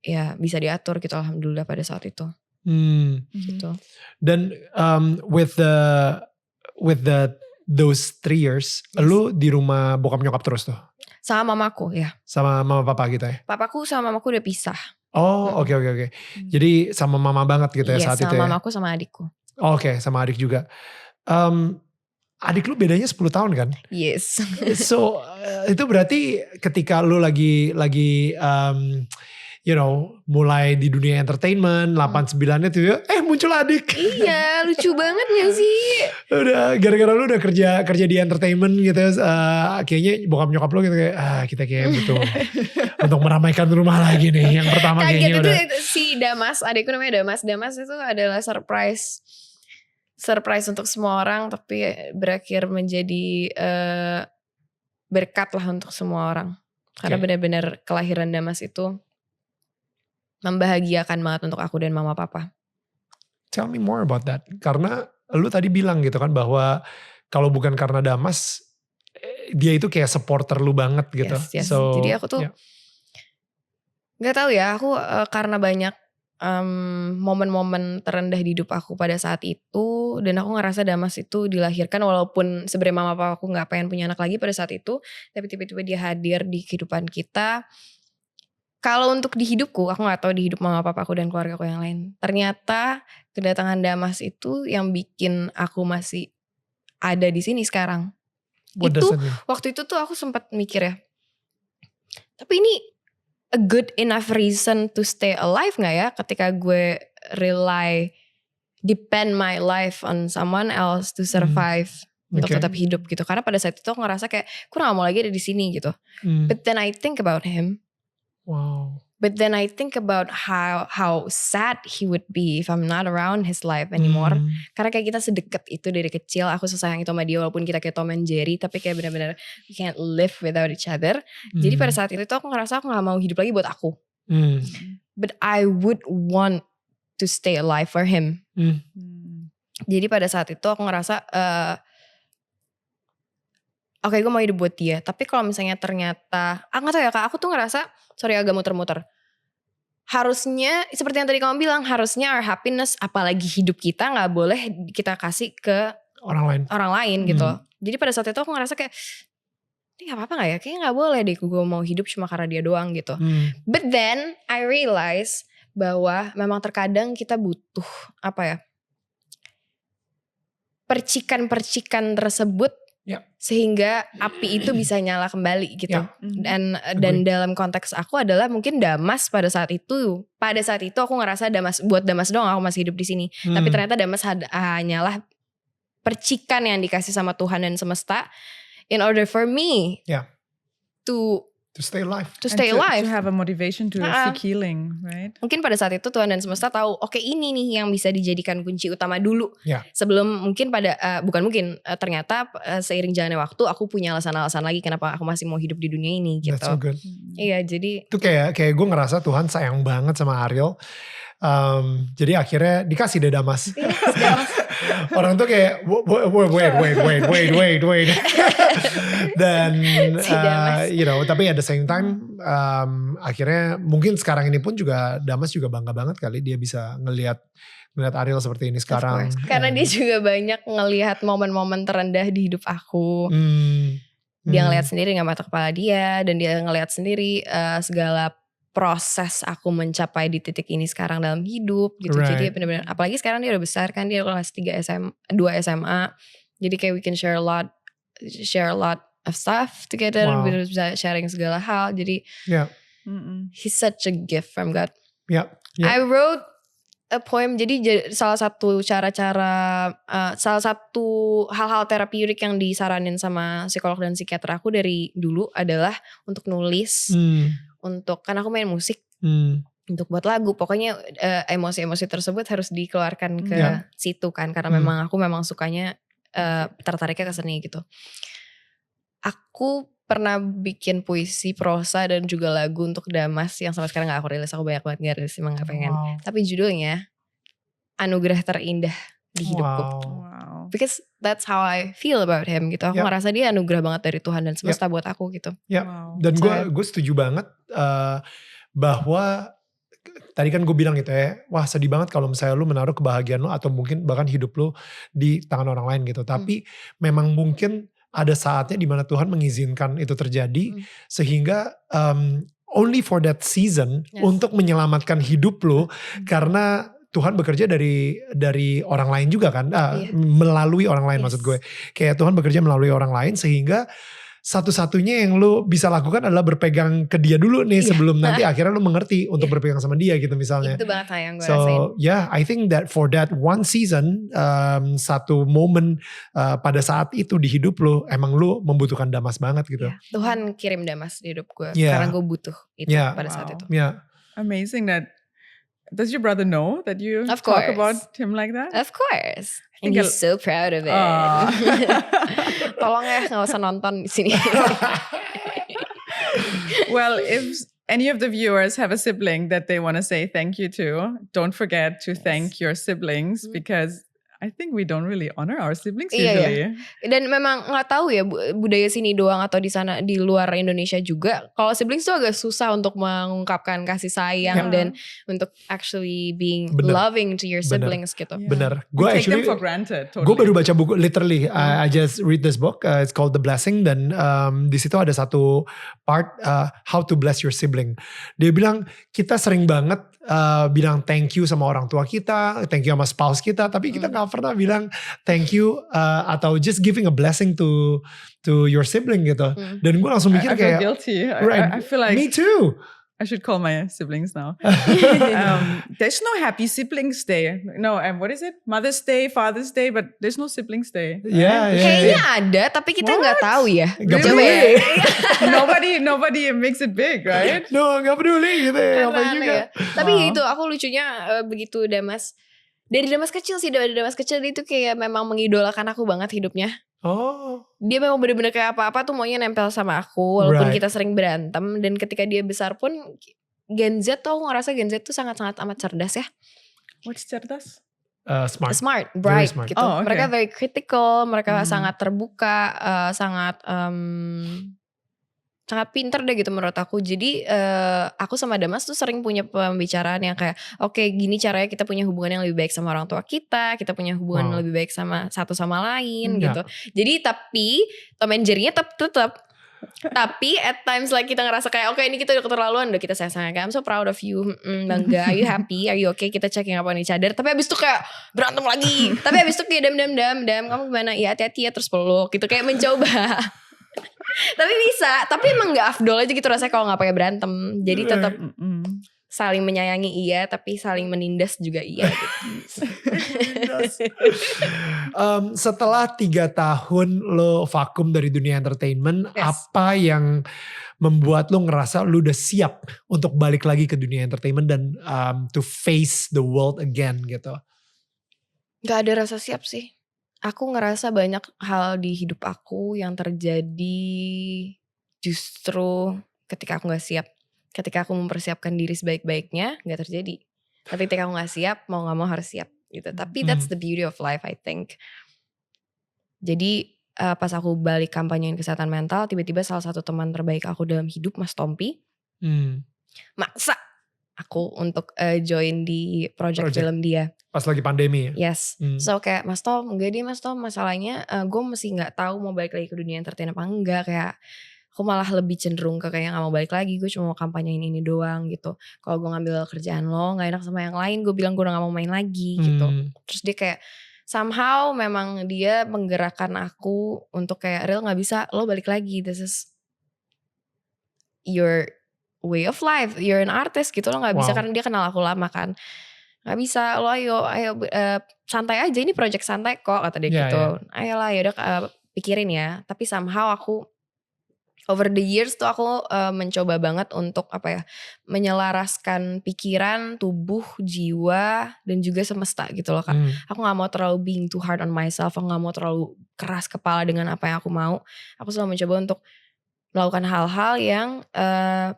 ya bisa diatur gitu alhamdulillah pada saat itu. Gitu. Dan with those 3 years, lu di rumah bokap nyokap terus tuh? Sama mamaku ya. Sama mama papa gitu ya? Papaku sama mamaku udah pisah. Oh oke. Jadi sama mama banget gitu ya saat itu ya? Iya sama mamaku sama adikku. Oke, sama adik juga. Adik lu bedanya 10 tahun kan? Yes. So itu berarti ketika lu lagi mulai di dunia entertainment 89-nya tuh ya, muncul adik. Iya, lucu banget gak sih? Udah gara-gara lu udah kerja di entertainment gitu, kayaknya bokap nyokap lu gitu kayak kita kayak butuh untuk meramaikan rumah lagi nih. Yang pertama kayaknya itu udah. Si Damas, adikku namanya Damas. Damas itu adalah surprise surprise untuk semua orang, tapi berakhir menjadi berkat lah untuk semua orang. Karena benar-benar kelahiran Damas itu membahagiakan banget untuk aku dan mama papa. Tell me more about that. Karena lu tadi bilang gitu kan bahwa kalau bukan karena Damas, dia itu kayak supporter lu banget gitu. Yes. So, jadi aku tuh gak tahu ya, aku karena banyak momen-momen terendah di hidup aku pada saat itu, dan aku ngerasa Damas itu dilahirkan walaupun sebenarnya mama papa aku nggak pengen punya anak lagi pada saat itu, tapi tiba-tiba dia hadir di kehidupan kita. Kalau untuk di hidupku, aku nggak tahu di hidup mama papa aku dan keluarga aku yang lain. Ternyata kedatangan Damas itu yang bikin aku masih ada di sini sekarang. Waktu itu tuh aku sempat mikir ya, tapi ini a good enough reason to stay alive gak ya, ketika gue depend my life on someone else to survive, untuk tetap hidup gitu. Karena pada saat itu aku ngerasa kayak gue gak mau lagi ada di sini gitu. But then I think about him. Wow. But then I think about how sad he would be if I'm not around his life anymore. Karena kayak kita sedekat itu dari kecil. Aku sesayang itu sama dia walaupun kita kayak Tom and Jerry. Tapi kayak benar-benar we can't live without each other. Jadi pada saat itu tuh aku ngerasa aku gak mau hidup lagi buat aku. But I would want to stay alive for him. Jadi pada saat itu aku ngerasa oke, gue mau hidup buat dia. Tapi kalau misalnya ternyata gak tahu ya Kak, aku tuh ngerasa sorry agak muter-muter. Harusnya seperti yang tadi kamu bilang, harusnya our happiness, apalagi hidup kita gak boleh kita kasih ke orang lain gitu. Jadi pada saat itu aku ngerasa kayak ini gak apa-apa gak ya? Kayaknya gak boleh deh gue mau hidup cuma karena dia doang gitu. But then I realize bahwa memang terkadang kita butuh percikan-percikan tersebut, sehingga api itu bisa nyala kembali gitu. Dan dalam konteks aku adalah mungkin Damas pada saat itu aku ngerasa buat Damas doang aku masih hidup di sini. Tapi ternyata Damas hanyalah percikan yang dikasih sama Tuhan dan semesta in order for me to stay alive. To have a motivation to seek healing, right? Mungkin pada saat itu Tuhan dan semesta tahu, oke, ini nih yang bisa dijadikan kunci utama dulu. Sebelum mungkin ternyata seiring jalannya waktu aku punya alasan-alasan lagi kenapa aku masih mau hidup di dunia ini gitu. That's so good. Iya, jadi itu kayak gue ngerasa Tuhan sayang banget sama Ariel. Jadi akhirnya dikasih deh Damas. Orang tuh kayak wait. Dan tapi at the same time akhirnya mungkin sekarang ini pun juga Damas juga bangga banget kali dia bisa ngelihat Ariel seperti ini sekarang. Karena dia juga banyak ngelihat momen-momen terendah di hidup aku. Dia ngelihat sendiri dengan mata kepala dia, dan dia ngelihat sendiri segala proses aku mencapai di titik ini sekarang dalam hidup gitu. Jadi benar-benar, apalagi sekarang dia udah besar kan, dia kelas 2 SMA. Jadi kayak we can share a lot of stuff together. Bisa sharing segala hal. Jadi he's such a gift from God. I wrote a poem. Jadi salah satu hal-hal terapeutik yang disaranin sama psikolog dan psikiater aku dari dulu adalah untuk nulis. Kan aku main musik, untuk buat lagu, pokoknya emosi-emosi tersebut harus dikeluarkan ke situ kan, karena memang sukanya tertariknya ke seni gitu. Aku pernah bikin puisi, prosa, dan juga lagu untuk Damas yang sampai sekarang gak aku rilis. Aku banyak banget gak rilis, emang gak pengen. Tapi judulnya Anugerah Terindah di Hidupku. Because that's how I feel about him gitu. Aku ngerasa dia anugerah banget dari Tuhan dan semesta buat aku gitu. Dan gue setuju banget bahwa tadi kan gue bilang gitu ya, wah sedih banget kalau misalnya lu menaruh kebahagiaan lu atau mungkin bahkan hidup lu di tangan orang lain gitu. Tapi memang mungkin ada saatnya dimana Tuhan mengizinkan itu terjadi sehingga only for that season untuk menyelamatkan hidup lu, karena Tuhan bekerja dari orang lain juga kan, melalui orang lain maksud gue. Kayak Tuhan bekerja melalui orang lain sehingga satu-satunya yang lu bisa lakukan adalah berpegang ke dia dulu nih sebelum nanti akhirnya lu mengerti untuk berpegang sama dia gitu misalnya. Itu banget yang gue rasain. So I think that for that one season, satu momen pada saat itu di hidup lu, emang lu membutuhkan Damas banget gitu. Tuhan kirim Damas di hidup gue karena gue butuh itu pada saat itu. Amazing that Does your brother know that you Of talk course. about him like that? Of course. And think he's so proud of it. Aw. Tolong ya nggak usah nonton di sini. Well, if any of the viewers have a sibling that they want to say thank you to, don't forget to thank your siblings because I think we don't really honor our siblings Iya, usually. Dan memang nggak tahu ya budaya sini doang atau di sana di luar Indonesia juga. Kalau siblings tuh agak susah untuk mengungkapkan kasih sayang dan untuk actually being Bener. loving to your siblings gitu. Yeah. Bener. We Gue take them actually, for granted. Totally. gue baru baca buku literally. I just read this book. It's called The Blessing dan di situ ada satu part how to bless your sibling. Dia bilang kita sering banget bilang thank you sama orang tua kita, thank you sama spouse kita, tapi kita nggak pernah bilang thank you atau just giving a blessing to your sibling gitu. Dan gue langsung mikir I feel kayak, guilty. right, I feel like me too. I should call my siblings now. There's no happy siblings day. No, what is it? Mother's Day, Father's Day, but there's no siblings day. Yeah, yeah. Kayaknya ada tapi kita nggak tahu ya. Gak Coba peduli. ya. nobody makes it big, right? No, gak peduli gitu ya. Ngapain Karena juga. ya. Tapi itu aku lucunya begitu Damas. Dari Damas kecil sih, dari Damas kecil dia tuh kayak memang mengidolakan aku banget hidupnya. Oh. Dia memang bener-bener kayak apa-apa tuh maunya nempel sama aku. Walaupun Right. kita sering berantem. Dan ketika dia besar pun Gen Z tuh aku ngerasa Gen Z tuh sangat-sangat amat cerdas ya. What's cerdas? Smart. Smart, Very bright smart. gitu. Oh, okay. Mereka very critical, mereka sangat terbuka, sangat pinter deh gitu menurut aku. Jadi aku sama Damas tuh sering punya pembicaraan yang kayak oke, gini caranya kita punya hubungan yang lebih baik sama orang tua kita punya hubungan Wow. lebih baik sama satu sama lain Ya. gitu. Jadi tapi Tom and Jerry-nya tetap tapi at times like kita ngerasa kayak oke, ini kita udah keterlaluan, udah kita sayang-sayang kayak I'm so proud of you, bangga, are you happy, are you okay, kita checking up on each other. Tapi abis itu kayak berantem lagi. Tapi abis itu kayak dam kamu gimana, ya hati-hati ya, terus peluk gitu, kayak mencoba. Tapi bisa, tapi emang gak afdol aja gitu rasanya kalau gak pakai berantem. Jadi tetap saling menyayangi iya, tapi saling menindas juga iya gitu. Setelah 3 tahun lo vakum dari dunia entertainment, Yes. apa yang membuat lo ngerasa lo udah siap untuk balik lagi ke dunia entertainment dan to face the world again gitu? Gak ada rasa siap sih. Aku ngerasa banyak hal di hidup aku yang terjadi justru ketika aku gak siap. Ketika aku mempersiapkan diri sebaik-baiknya gak terjadi. Tapi ketika aku gak siap, mau gak mau harus siap gitu. Tapi that's the beauty of life I think. Jadi pas aku balik kampanyein kesehatan mental, tiba-tiba salah satu teman terbaik aku dalam hidup, Mas Tompi, maksa aku untuk join di project film dia. Pas lagi pandemi ya? Yes. So kayak Mas Tom, enggak deh Mas Tom, masalahnya gue masih gak tahu mau balik lagi ke dunia entertain apa enggak. Kayak aku malah lebih cenderung ke kayak gak mau balik lagi, gue cuma mau kampanyein ini doang gitu. Kalau gue ngambil kerjaan lo gak enak sama yang lain, gue bilang gue udah gak mau main lagi gitu. Terus dia kayak somehow memang dia menggerakkan aku untuk kayak real gak bisa, lo balik lagi, this is your way of life, you're an artist gitu, lo gak bisa. Karena dia kenal aku lama kan, gak bisa, lo ayo santai aja, ini project santai kok kata dia gitu. Ayolah yaudah pikirin ya. Tapi somehow aku over the years tuh aku mencoba banget untuk menyelaraskan pikiran, tubuh, jiwa dan juga semesta gitu loh Kak. Aku gak mau terlalu being too hard on myself, aku gak mau terlalu keras kepala dengan apa yang aku mau. Aku selalu mencoba untuk melakukan hal-hal yang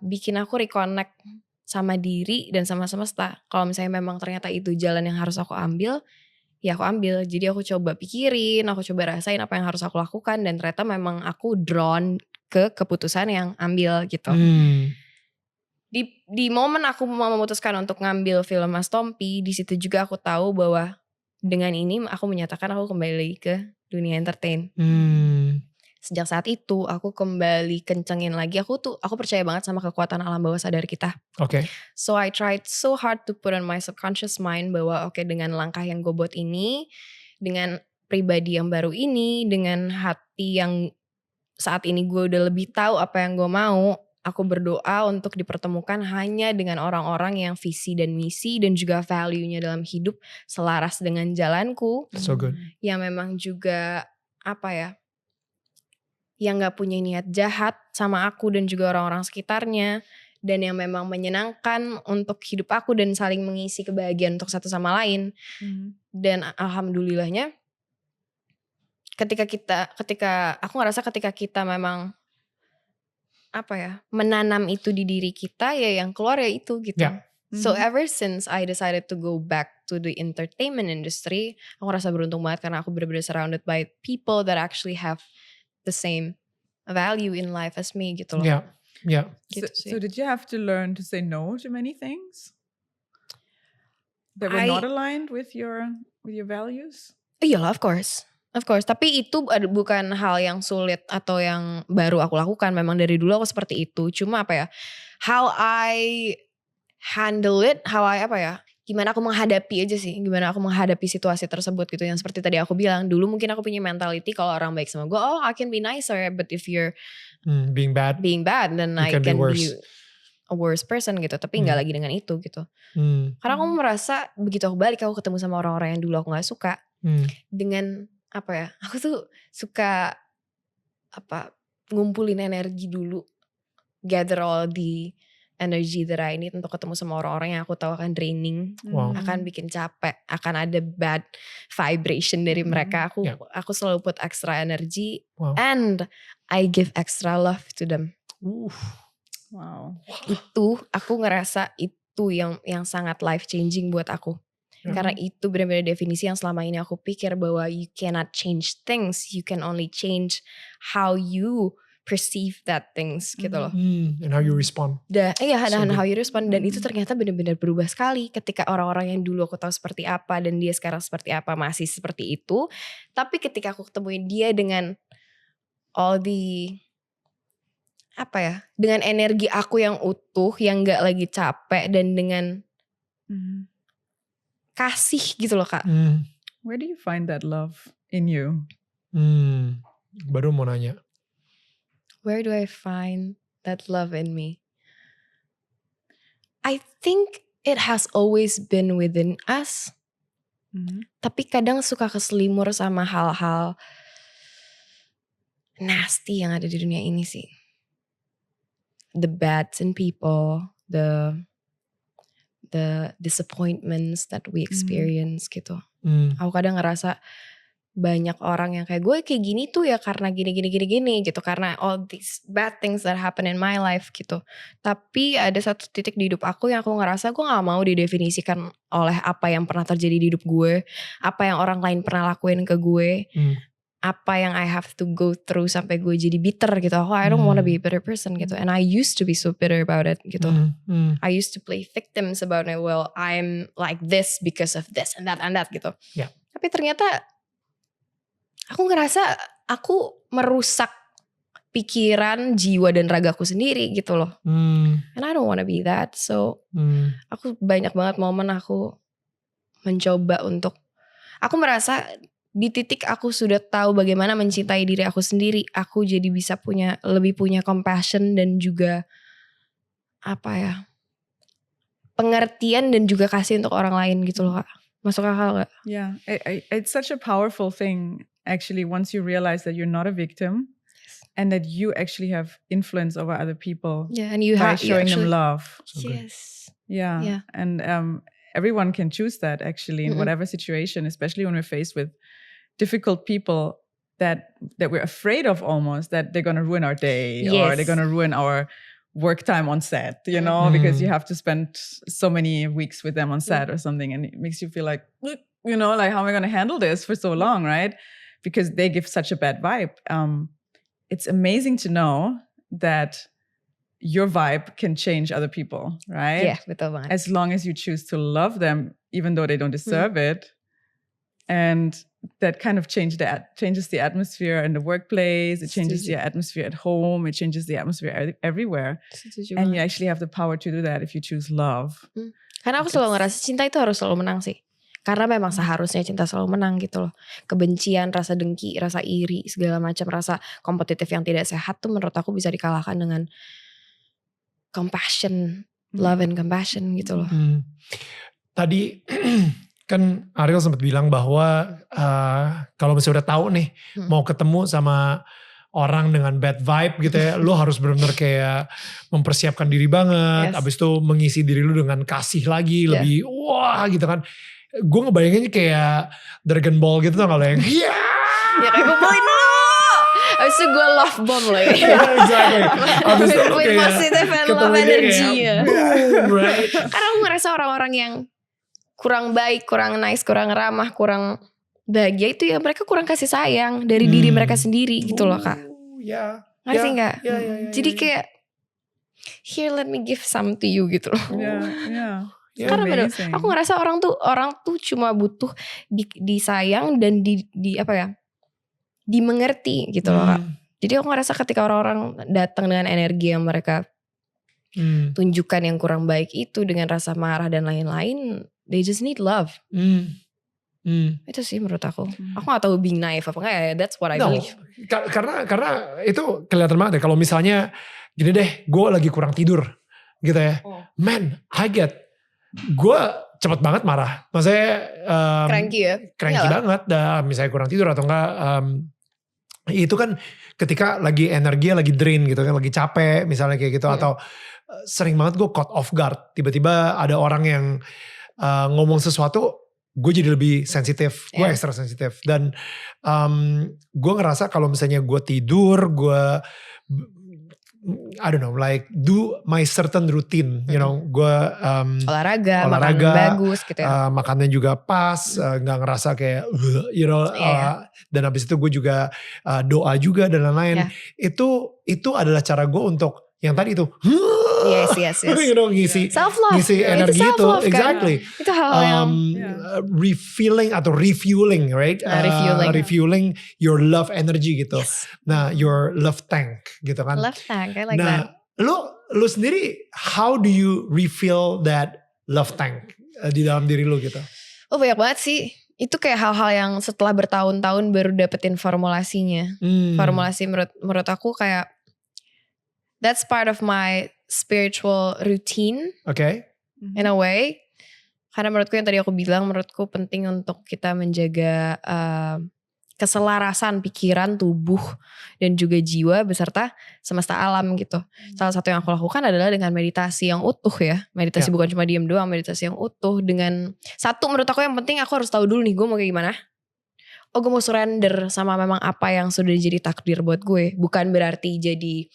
bikin aku reconnect sama diri dan sama semesta. Kalau misalnya memang ternyata itu jalan yang harus aku ambil, ya aku ambil. Jadi aku coba pikirin, aku coba rasain apa yang harus aku lakukan, dan ternyata memang aku drawn ke keputusan yang ambil gitu. Di momen aku mau memutuskan untuk ngambil film Mas Tompi, di situ juga aku tahu bahwa dengan ini aku menyatakan aku kembali ke dunia entertain. Sejak saat itu aku kembali kencengin lagi. Aku percaya banget sama kekuatan alam bawah sadar kita. So I tried so hard to put on my subconscious mind bahwa dengan langkah yang gue buat ini, dengan pribadi yang baru ini, dengan hati yang saat ini gue udah lebih tahu apa yang gue mau, aku berdoa untuk dipertemukan hanya dengan orang-orang yang visi dan misi dan juga value-nya dalam hidup selaras dengan jalanku. So good. Yang memang juga yang gak punya niat jahat sama aku dan juga orang-orang sekitarnya. dan yang memang menyenangkan untuk hidup aku dan saling mengisi kebahagiaan untuk satu sama lain. Dan alhamdulillahnya ketika aku ngerasa ketika kita memang menanam itu di diri kita, ya yang keluar ya itu gitu. So ever since I decided to go back to the entertainment industry, aku ngerasa beruntung banget karena aku benar-benar surrounded by people that actually have the same value in life as me gitu loh. Gitu So did you have to learn to say no to many things that were not aligned with your values? Iyalah, of course. Tapi itu bukan hal yang sulit atau yang baru aku lakukan. Memang dari dulu aku seperti itu. Cuma how I handle it, gimana aku menghadapi aja sih. Gimana aku menghadapi situasi tersebut gitu. Yang seperti tadi aku bilang, dulu mungkin aku punya mentality kalau orang baik sama gue, I can be nicer. But if you're being bad, then I can be a worse person gitu. Tapi gak lagi dengan itu gitu. Karena aku merasa begitu aku balik, aku ketemu sama orang-orang yang dulu aku gak suka. Dengan aku tuh suka ngumpulin energi dulu, gather all the energy that I need untuk ketemu sama orang-orang yang aku tahu akan draining, akan bikin capek, akan ada bad vibration dari mereka. Aku selalu put extra energy and I give extra love to them. Wow. Itu aku ngerasa itu yang sangat life changing buat aku. Karena itu benar-benar definisi yang selama ini aku pikir bahwa you cannot change things, you can only change how you perceive that things gitu loh. And how you respond. Dan how you respond. Dan itu ternyata benar-benar berubah sekali ketika orang-orang yang dulu aku tahu seperti apa dan dia sekarang seperti apa masih seperti itu. Tapi ketika aku ketemuin dia dengan all the dengan energi aku yang utuh, yang gak lagi capek dan dengan kasih gitu loh Kak. Where do you find that love in you? Baru mau nanya. Where do I find that love in me? I think it has always been within us. Tapi kadang suka keselimur sama hal-hal nasty yang ada di dunia ini sih. The bads in people, the disappointments that we experience gitu. Aku kadang ngerasa banyak orang yang kayak gue kayak gini tuh ya karena gini gitu, karena all these bad things that happen in my life gitu. Tapi ada satu titik di hidup aku yang aku ngerasa gue gak mau didefinisikan oleh apa yang pernah terjadi di hidup gue, apa yang orang lain pernah lakuin ke gue, apa yang I have to go through sampai gue jadi bitter gitu. I don't wanna be a bitter person gitu. And I used to be so bitter about it gitu. I used to play victims about it. Well, I'm like this because of this and that gitu. Tapi ternyata aku ngerasa aku merusak pikiran, jiwa dan ragaku sendiri gitu loh. And I don't wanna be that. So aku banyak banget momen aku mencoba untuk, aku merasa di titik aku sudah tahu bagaimana mencintai diri aku sendiri. Aku jadi bisa lebih punya compassion dan juga pengertian dan juga kasih untuk orang lain gitu loh Kak. Masuk akal gak? Yeah, it's such a powerful thing actually once you realize that you're not a victim and that you actually have influence over other people. Yeah, and you by have showing them love. Yes. Yeah. And everyone can choose that actually in whatever situation, especially when we're faced with difficult people that we're afraid of almost, that they're going to ruin our day or they're going to ruin our work time on set, you know, because you have to spend so many weeks with them on set or something, and it makes you feel like, you know, like how am I going to handle this for so long, right? Because they give such a bad vibe. It's amazing to know that your vibe can change other people, right? Yeah, betul banget. As long as you choose to love them, even though they don't deserve it. And that kind of changes the atmosphere in the workplace. It changes the atmosphere at home. It changes the atmosphere everywhere. And you actually have the power to do that if you choose love. Karena aku selalu ngerasa cinta itu harus selalu menang sih. Karena memang seharusnya cinta selalu menang gitu loh. Kebencian, rasa dengki, rasa iri, segala macam rasa kompetitif yang tidak sehat tuh menurut aku bisa dikalahkan dengan compassion, love and compassion gitu loh. Tadi kan Ariel sempat bilang bahwa kalau misalnya udah tahu nih mau ketemu sama orang dengan bad vibe gitu ya, lo harus benar-benar kayak mempersiapkan diri banget, abis itu mengisi diri lo dengan kasih lagi, lebih wah gitu kan. Gue ngebayanginnya kayak Dragon Ball gitu tau gak lo yang ya kayak kumpulin dulu. Abis itu gue love bomb loh ya. Exactly. Abis itu with kayak positive and love energy ya. Right. Karena aku ngerasa orang-orang yang kurang baik, kurang nice, kurang ramah, kurang bahagia itu ya mereka kurang kasih sayang dari diri mereka sendiri gitu loh Kak. Ngerti gak? Jadi kayak here let me give some to you gitu loh. Karena bener, aku ngerasa orang tuh cuma butuh disayang dan di apa ya, dimengerti gitu loh Kak. Jadi aku ngerasa ketika orang-orang datang dengan energi yang mereka tunjukkan yang kurang baik itu dengan rasa marah dan lain-lain, they just need love. Itu sih menurut aku. Aku gak tahu being naive apa enggak ya. That's what I believe. Karena itu kelihatan banget ya. Kalau misalnya gini deh, gue lagi kurang tidur gitu ya. Man, I get. Gue cepet banget marah. Maksudnya cranky ya. Cranky banget. Misalnya kurang tidur atau enggak. Itu kan ketika lagi energi lagi drain gitu kan. Lagi capek misalnya kayak gitu. Atau sering banget gue caught off guard. Tiba-tiba ada orang yang ngomong sesuatu, gue jadi lebih sensitif, gue ekstra sensitif. Dan gue ngerasa kalau misalnya gue tidur, gue I don't know, like do my certain routine, you know, gue olahraga, makan bagus gitu ya. Makannya juga pas, gak ngerasa kayak, you know, dan habis itu gue juga doa juga dan lain-lain. Itu adalah cara gue untuk yang tadi itu, yes. you know, ngisi energi itu, exactly. Kan? Itu hal yang refilling atau refueling, right? Refueling your love energy gitu. Nah, your love tank gitu kan. Love tank, I like that. Lu sendiri, how do you refill that love tank di dalam diri lu gitu? Oh banyak banget sih. Itu kayak hal-hal yang setelah bertahun-tahun baru dapetin formulasinya. Formulasi menurut aku kayak that's part of my spiritual routine. In a way. Karena menurutku yang tadi aku bilang, menurutku penting untuk kita menjaga keselarasan pikiran, tubuh, dan juga jiwa beserta semesta alam gitu. Salah satu yang aku lakukan adalah dengan meditasi yang utuh ya. Meditasi bukan cuma diem doang, meditasi yang utuh. Dengan satu menurut aku yang penting aku harus tahu dulu nih gue mau kayak gimana. Oh gue mau surrender sama memang apa yang sudah jadi takdir buat gue. Bukan berarti jadi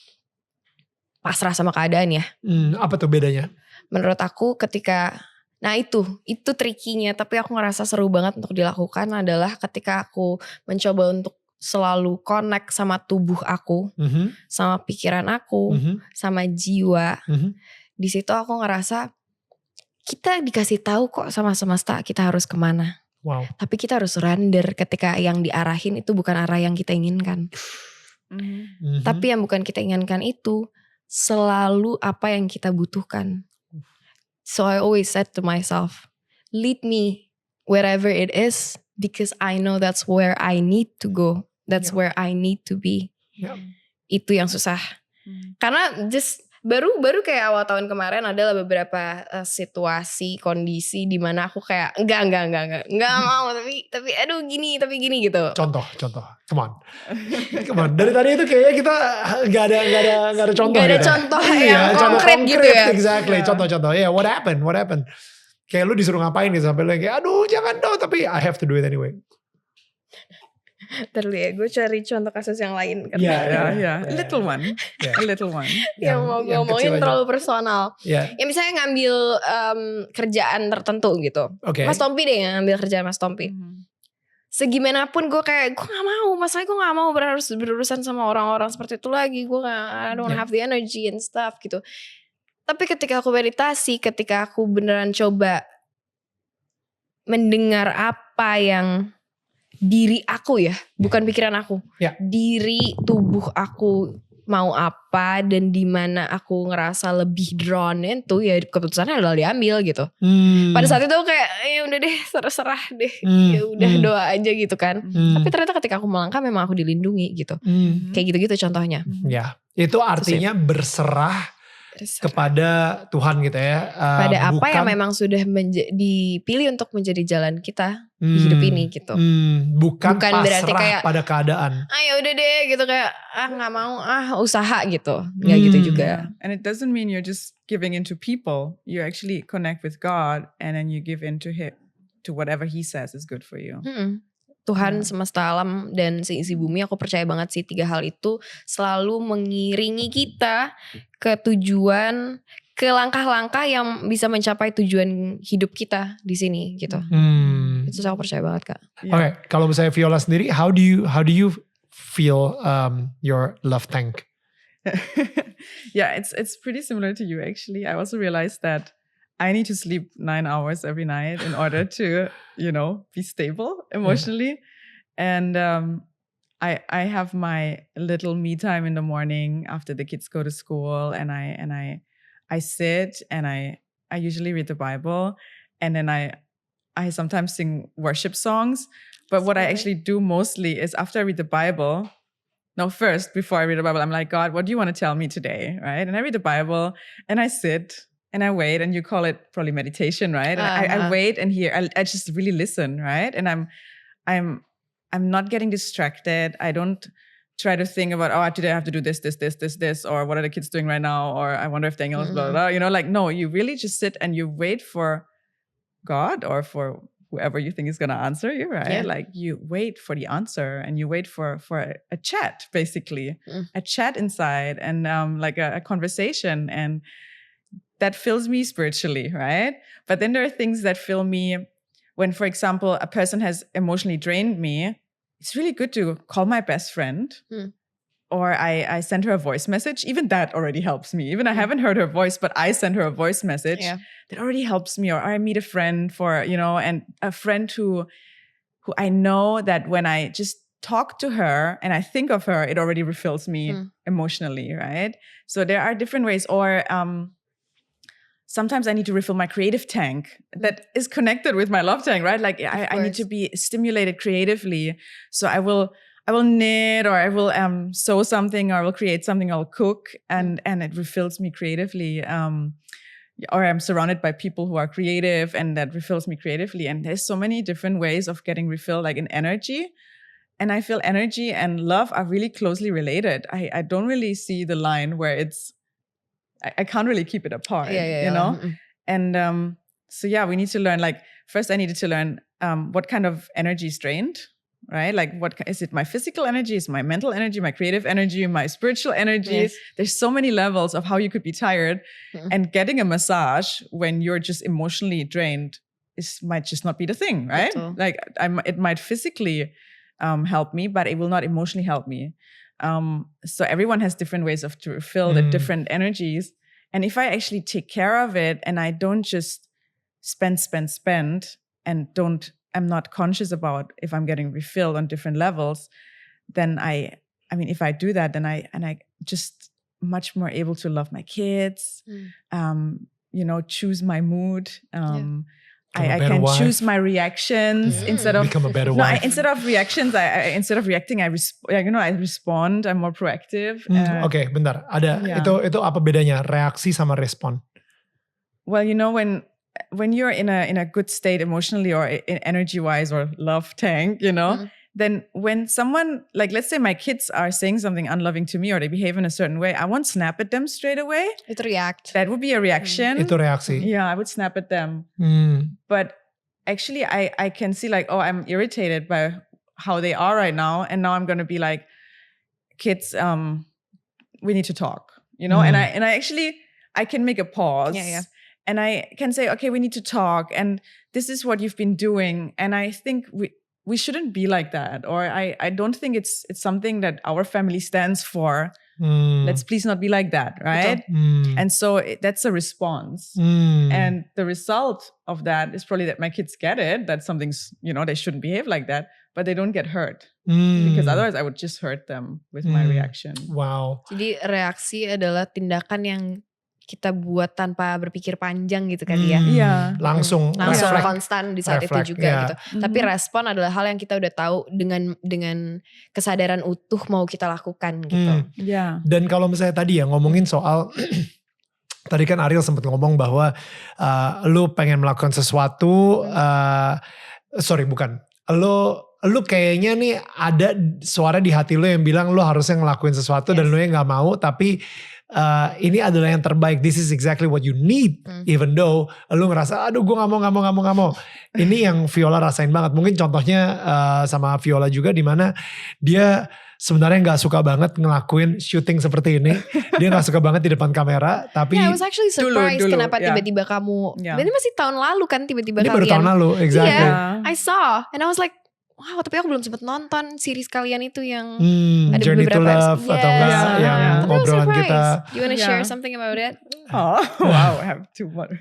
pasrah sama keadaan ya. Apa tuh bedanya? Menurut aku ketika, nah itu trikinya, tapi aku ngerasa seru banget untuk dilakukan adalah ketika aku mencoba untuk selalu connect sama tubuh aku, sama pikiran aku, sama jiwa. Di situ aku ngerasa kita dikasih tahu kok sama semesta kita harus kemana. Wow. Tapi kita harus surrender ketika yang diarahin itu bukan arah yang kita inginkan. Tapi yang bukan kita inginkan itu selalu apa yang kita butuhkan. So I always said to myself, lead me wherever it is because I know that's where I need to go. That's where I need to be. Itu yang susah. Karena just baru kayak awal tahun kemarin adalah beberapa situasi, kondisi di mana aku kayak enggak mau tapi aduh gini gitu. Contoh, come on. Dari tadi itu kayaknya kita nggak ada contoh. Gak ada gitu. contoh yang konkret gitu ya. Exactly, contoh. What happened? Kayak lu disuruh ngapain gitu sampai lu kayak aduh jangan dong, tapi I have to do it anyway. Terus ya, gue cari contoh kasus yang lain. Yeah. A little one. Yang mau gue ngomongin terlalu personal. Ya misalnya ngambil kerjaan tertentu gitu. Mas Tompi deh yang ngambil kerjaan Mas Tompi. Segimanapun gue kayak, gue gak mau. Masalahnya gue gak mau berurusan sama orang-orang seperti itu lagi. Gue I don't have the energy and stuff gitu. Tapi ketika aku meditasi, ketika aku beneran coba mendengar apa yang diri aku ya, bukan pikiran aku. Diri tubuh aku mau apa dan di mana aku ngerasa lebih drawn itu ya keputusannya adalah diambil gitu. Pada saat itu kayak ya udah deh terserah deh. Ya udah doa aja gitu kan. Tapi ternyata ketika aku melangkah memang aku dilindungi gitu. Kayak gitu-gitu contohnya. Ya, itu artinya berserah kepada Tuhan gitu ya. Pada apa yang memang sudah dipilih untuk menjadi jalan kita di hidup ini gitu. Bukan pasrah berarti kayak pada keadaan. Ya udah deh gitu, kayak nggak mau usaha gitu, nggak gitu juga. And it doesn't mean you're just giving into people. You actually connect with God, and then you give into Him, to whatever He says is good for you. Tuhan semesta alam dan seisi bumi, aku percaya banget sih 3 hal itu selalu mengiringi kita ke tujuan, ke langkah-langkah yang bisa mencapai tujuan hidup kita di sini gitu. Itu aku percaya banget Kak. Oke, kalau misalnya Viola sendiri, how do you feel your love tank? Yeah, it's pretty similar to you actually. I also realized that I need to sleep 9 hours every night in order to, be stable emotionally. And I have my little me time in the morning after the kids go to school, and I sit and I usually read the Bible, and then I sometimes sing worship songs. But what I actually do mostly is after I read the Bible. No, first, before I read the Bible, I'm like, God, what do you want to tell me today, right? And I read the Bible, and I sit. And I wait, and you call it probably meditation, right? And I wait and hear. I just really listen, right? And I'm not getting distracted. I don't try to think about, today I have to do this, or what are the kids doing right now, or I wonder if Daniel is blah blah blah. No, you really just sit and you wait for God or for whoever you think is gonna answer you, right? Like you wait for the answer, and you wait for a chat, basically, a chat inside, and like a conversation, and that fills me spiritually, right? But then there are things that fill me when, for example, a person has emotionally drained me. It's really good to call my best friend, or I send her a voice message. Even that already helps me. Even I haven't heard her voice, but I send her a voice message. That already helps me. Or I meet a friend and a friend who I know that when I just talk to her and I think of her, it already refills me emotionally, right? So there are different ways. Or sometimes I need to refill my creative tank that is connected with my love tank, right? Like I need to be stimulated creatively. So I will knit, or I will sew something, or I will create something, I will cook, and it refills me creatively. Or I'm surrounded by people who are creative, and that refills me creatively. And there's so many different ways of getting refilled, like in energy. And I feel energy and love are really closely related. I don't really see the line where I can't really keep it apart, you know? And so yeah, we need to learn, like, first I needed to learn what kind of energy is drained, right? Like, what is it? My physical energy, is my mental energy, my creative energy, my spiritual energy. Yes. There's so many levels of how you could be tired. And getting a massage when you're just emotionally drained might just not be the thing, right? Like, it might physically help me, but it will not emotionally help me. So everyone has different ways to refill the different energies. And if I actually take care of it, and I don't just spend, and I'm not conscious about if I'm getting refilled on different levels, then I mean, if I do that, then I just much more able to love my kids, choose my mood. I can choose my reactions instead of become a better wife. Instead of reactions, instead of reacting, I respond. I'm more proactive. Oke, bentar. Ada itu apa bedanya reaksi sama respon? Well, when you're in a good state emotionally, or in energy wise, or love tank, then when someone, like, let's say my kids are saying something unloving to me, or they behave in a certain way, I won't snap at them straight away. Itu react. That would be a reaction. Itu reaksi. Yeah, I would snap at them. But actually I can see, like, I'm irritated by how they are right now. And now I'm going to be like, kids, we need to talk, and I can make a pause. Yeah. And I can say, okay, we need to talk. And this is what you've been doing. And I think we shouldn't be like that. Or I don't think it's something that our family stands for. Let's please not be like that, right? And so that's a response. And the result of that is probably that my kids get it, that something's, they shouldn't behave like that, but they don't get hurt. Because otherwise I would just hurt them with my reaction. Wow. Jadi reaksi adalah tindakan yang kita buat tanpa berpikir panjang gitu kali ya. Iya. Langsung konstan di saat itu juga gitu. Tapi respon adalah hal yang kita udah tahu dengan kesadaran utuh mau kita lakukan gitu. Iya. Dan kalau misalnya tadi ya ngomongin soal tadi kan Ariel sempat ngomong bahwa lu pengen melakukan sesuatu, lu kayaknya nih ada suara di hati lu yang bilang lu harusnya ngelakuin sesuatu dan lu yang gak mau, tapi ini adalah yang terbaik. This is exactly what you need, even though lu ngerasa aduh gue gak mau. Ini yang Viola rasain banget. Mungkin contohnya sama Viola juga, dimana dia sebenarnya gak suka banget ngelakuin syuting seperti ini. Dia gak suka banget di depan kamera. Tapi I was actually surprised dulu, kenapa tiba-tiba kamu. Berarti masih tahun lalu kan tiba-tiba ini kalian. baru tahun lalu, exactly. Yeah, I saw and I was like, wow, tapi aku belum sempet nonton series kalian itu yang ada Journey to beberapa Love atau enggak yang ngobrolan kita. You wanna share something about it? Oh, wow, I have too much.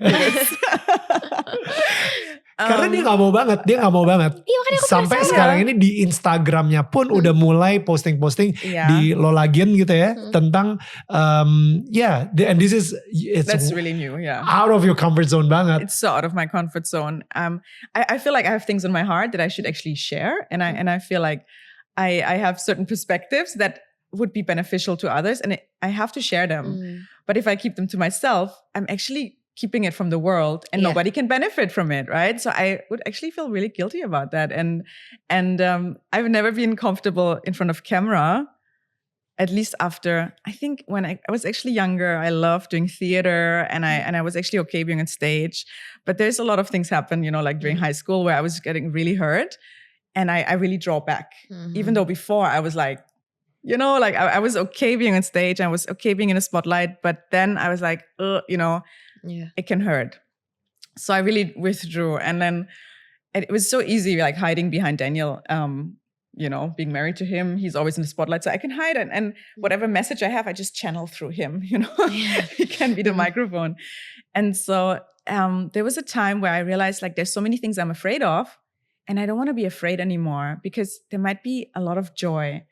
Karena dia gak mau banget. Iya, makanya aku sampai penasaran. sekarang ini di Instagramnya pun udah mulai posting-posting di Lolagian gitu ya, tentang and this is That's really new, yeah. out of your comfort zone banget. It's so out of my comfort zone. I feel like I have things in my heart that I should actually share, and I feel like I have certain perspectives that would be beneficial to others, and I have to share them. But if I keep them to myself, I'm actually keeping it from the world, and nobody can benefit from it, right? So I would actually feel really guilty about that, and I've never been comfortable in front of camera. At least after, I think when I was actually younger, I loved doing theater, and I was actually okay being on stage. But there's a lot of things happen, like during high school, where I was getting really hurt, and I really draw back. Even though before I was like, I was okay being on stage, I was okay being in a spotlight, but then I was like, it can hurt. So I really withdrew, and then it was so easy, like hiding behind Daniel. Being married to him, he's always in the spotlight, so I can hide it. And whatever message I have, I just channel through him. He can be the microphone. And so there was a time where I realized, like, there's so many things I'm afraid of, and I don't want to be afraid anymore, because there might be a lot of joy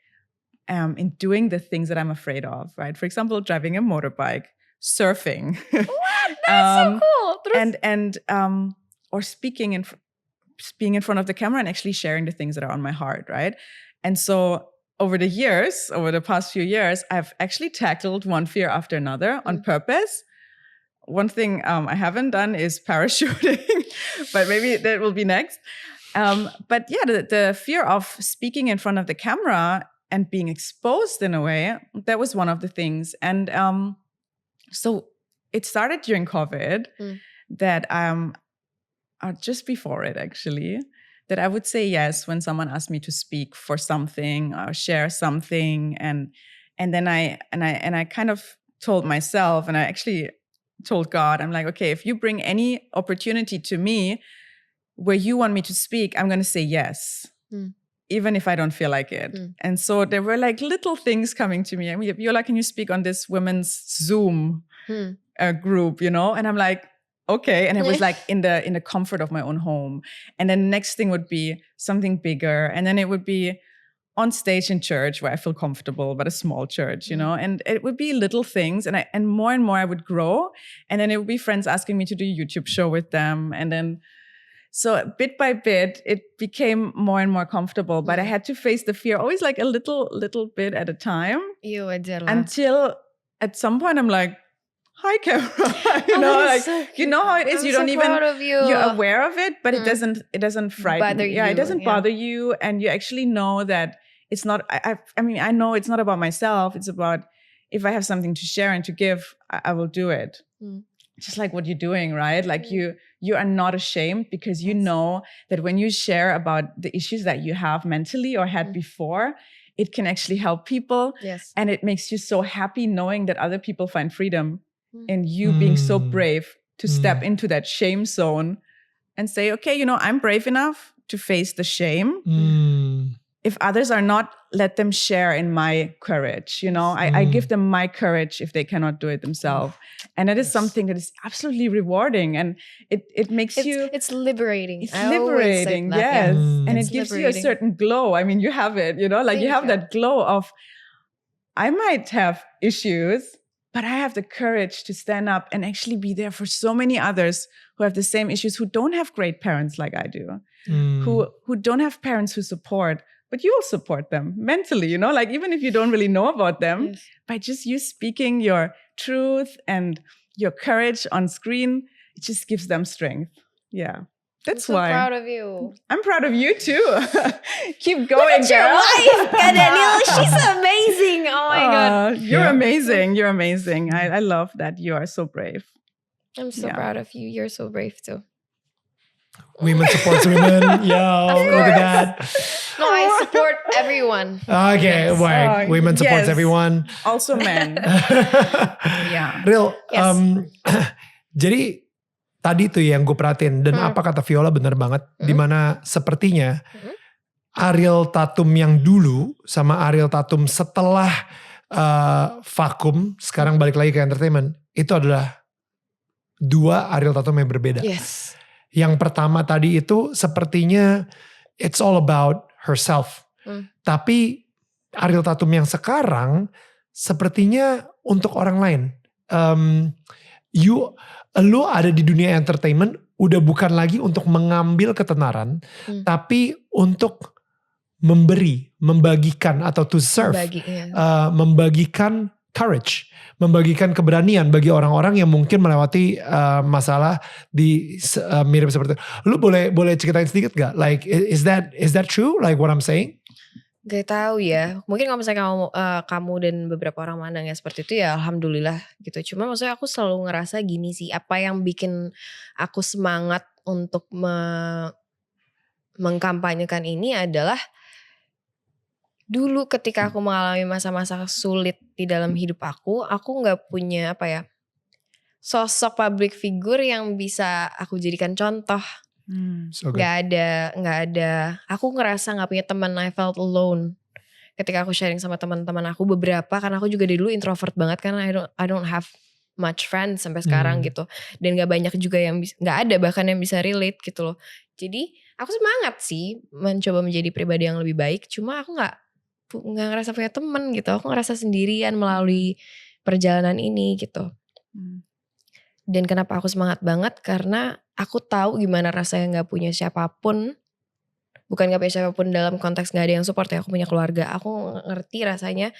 in doing the things that I'm afraid of. Right? For example, driving a motorbike, surfing. What? That's so cool. And or speaking being in front of the camera and actually sharing the things that are on my heart, right? And so over the past few years, I've actually tackled one fear after another on purpose. One thing I haven't done is parachuting, but maybe that will be next. But yeah, the fear of speaking in front of the camera and being exposed in a way, that was one of the things. And so it started during COVID that just before it actually, that I would say yes when someone asked me to speak for something or share something, and then I kind of told myself, and I actually told God, I'm like, okay, if you bring any opportunity to me where you want me to speak, I'm going to say yes, even if I don't feel like it. And so there were like little things coming to me. I mean, Viola, can you speak on this women's Zoom group? And I'm like, okay. And it was like in the comfort of my own home. And then the next thing would be something bigger. And then it would be on stage in church where I feel comfortable, but a small church, and it would be little things. And more I would grow. And then it would be friends asking me to do a YouTube show with them. And then, so bit by bit, it became more and more comfortable, but I had to face the fear always like a little bit at a time. Until at some point I'm like, hi, camera. You know how it is. You don't even, you're aware of it, but it doesn't frighten you. Yeah, it doesn't bother you. And you actually know that it's not, I know it's not about myself. It's about, if I have something to share and to give, I will do it. Just like what you're doing, right? Like you are not ashamed, because you know that when you share about the issues that you have mentally or had before, it can actually help people. Yes. And it makes you so happy knowing that other people find freedom in you being so brave to step into that shame zone and say, okay, I'm brave enough to face the shame. If others are not, let them share in my courage. I give them my courage if they cannot do it themselves. And it is something that is absolutely rewarding, and it makes it's liberating. It's liberating, yes. And it gives you a certain glow. I mean, you have it, you have that glow of, I might have issues, but I have the courage to stand up and actually be there for so many others who have the same issues, who don't have great parents like I do, who don't have parents who support, but you will support them mentally, like even if you don't really know about them, by just you speaking your truth and your courage on screen, it just gives them strength. Yeah. That's I'm so why. proud of you. I'm proud of you too. Keep Look going, at your girl. wife, Kak Daniel. She's amazing. Oh my God. You're Yeah. amazing. You're amazing. I love that you are so brave. I'm so Yeah. proud of you. You're so brave too. Women supports women. Yo, look at that. No, I support everyone. Okay, Yes. wait. Women supports Yes. everyone. Also men. Yeah. Real. Yes. Jadi tadi tuh yang gue perhatiin dan Hmm. apa kata Viola benar banget, dimana sepertinya Hmm. Ariel Tatum yang dulu sama Ariel Tatum setelah vakum sekarang balik lagi ke entertainment, itu adalah dua Ariel Tatum yang berbeda. Yes. Yang pertama tadi itu sepertinya it's all about herself. Tapi Ariel Tatum yang sekarang sepertinya untuk orang lain. Lu ada di dunia entertainment udah bukan lagi untuk mengambil ketenaran, tapi untuk memberi, membagikan atau to serve, membagikan courage, membagikan keberanian bagi orang-orang yang mungkin melewati masalah di mirip seperti itu. Lu boleh ceritain sedikit gak? Like is that true? Like what I'm saying? Gak tahu ya, mungkin kalau misalnya kamu dan beberapa orang mandangnya seperti itu ya alhamdulillah gitu. Cuma maksudnya aku selalu ngerasa gini sih, apa yang bikin aku semangat untuk mengkampanyekan ini adalah dulu ketika aku mengalami masa-masa sulit di dalam hidup aku gak punya sosok public figure yang bisa aku jadikan contoh. So Gak ada. Aku ngerasa gak punya teman. I felt alone ketika aku sharing sama teman-teman aku beberapa, karena aku juga dari dulu introvert banget karena I don't have much friends sampai sekarang gitu. Dan gak banyak juga yang gak ada bahkan yang bisa relate gitu loh. Jadi aku semangat sih mencoba menjadi pribadi yang lebih baik. Cuma aku gak ngerasa punya teman gitu. Aku ngerasa sendirian melalui perjalanan ini gitu. Dan kenapa aku semangat banget? Karena aku tahu gimana rasanya gak punya siapapun. Bukan gak punya siapapun dalam konteks gak ada yang support ya. Aku punya keluarga. Aku ngerti rasanya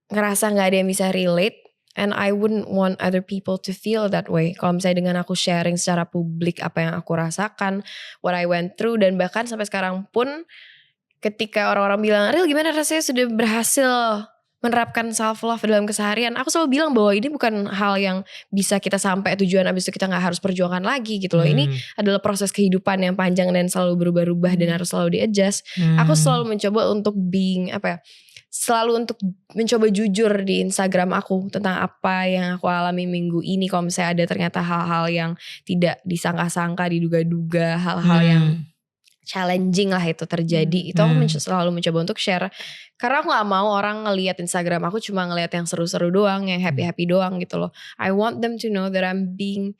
ngerasa gak ada yang bisa relate. And I wouldn't want other people to feel that way. Kalau misalnya dengan aku sharing secara publik apa yang aku rasakan, what I went through. Dan bahkan sampai sekarang pun ketika orang-orang bilang, Ariel gimana rasanya sudah berhasil menerapkan self love dalam keseharian, aku selalu bilang bahwa ini bukan hal yang bisa kita sampai tujuan abis itu kita gak harus perjuangkan lagi gitu loh. Ini adalah proses kehidupan yang panjang dan selalu berubah-ubah dan harus selalu di-adjust. Aku selalu mencoba untuk selalu untuk mencoba jujur di Instagram aku tentang apa yang aku alami minggu ini. Kalau misalnya ada ternyata hal-hal yang tidak disangka-sangka, diduga-duga, hal-hal yang challenging lah itu terjadi, itu aku selalu mencoba untuk share, karena aku gak mau orang ngelihat Instagram aku cuma ngelihat yang seru-seru doang, yang happy-happy doang gitu loh. I want them to know that I'm being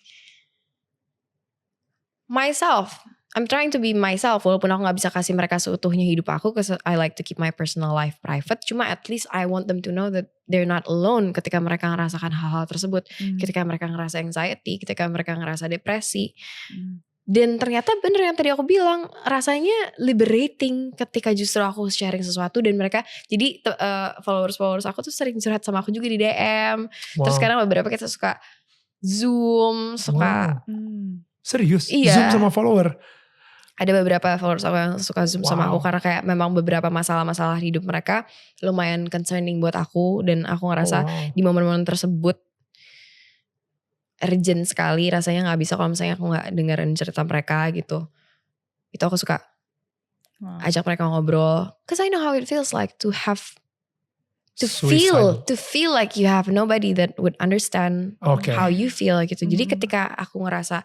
myself. I'm trying to be myself, walaupun aku gak bisa kasih mereka seutuhnya hidup aku, because I like to keep my personal life private. Cuma at least I want them to know that they're not alone ketika mereka ngerasakan hal-hal tersebut, ketika mereka ngerasa anxiety, ketika mereka ngerasa depresi. Dan ternyata bener yang tadi aku bilang, rasanya liberating ketika justru aku sharing sesuatu dan mereka, jadi followers aku tuh sering curhat sama aku juga di DM. Terus sekarang beberapa kita suka Zoom, suka serius? Iya. Zoom sama follower? Ada beberapa followers aku yang suka Zoom sama aku karena kayak memang beberapa masalah-masalah hidup mereka lumayan concerning buat aku, dan aku ngerasa di momen-momen tersebut urgent sekali, rasanya gak bisa kalau misalnya aku gak dengerin cerita mereka gitu. Itu aku suka ajak mereka ngobrol, cause I know how it feels like to have to feel like you have nobody that would understand how you feel gitu. Jadi ketika aku ngerasa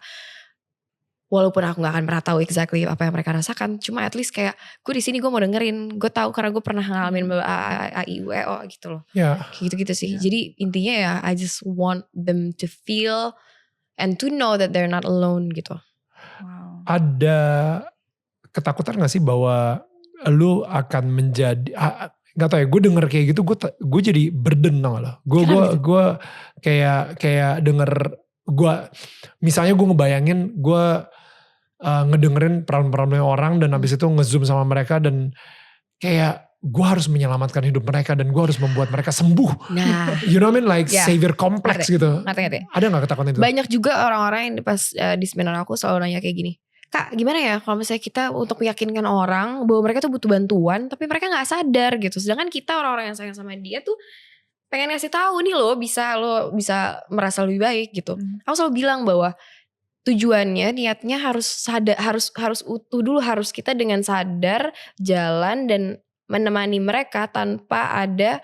walaupun aku gak akan pernah tahu exactly apa yang mereka rasakan, cuma at least kayak gue di sini gue mau dengerin, gue tahu karena gue pernah ngalamin AIUEO gitu loh. Kayak gitu-gitu sih. Jadi intinya ya I just want them to feel and to know that they're not alone gitu. Ada ketakutan gak sih bahwa lu akan menjadi, gak tau ya, gue denger kayak gitu gue jadi burden tau gak lo. Gue kayak denger, misalnya gue ngebayangin gue ngedengerin peran-perannya orang dan habis itu nge-zoom sama mereka, dan kayak gue harus menyelamatkan hidup mereka dan gue harus membuat mereka sembuh. Nah, You know what I mean? Like Yeah. savior complex gitu. ngerti. Ada gak ketakutan itu? Banyak juga orang-orang yang pas di seminar aku selalu nanya kayak gini, Kak gimana ya kalau misalnya kita untuk meyakinkan orang bahwa mereka tuh butuh bantuan tapi mereka gak sadar gitu. Sedangkan kita orang-orang yang sayang sama dia tuh pengen ngasih tahu nih lo bisa merasa lebih baik gitu. Aku selalu bilang bahwa tujuannya, niatnya harus sadar, harus utuh dulu, harus kita dengan sadar jalan dan menemani mereka tanpa ada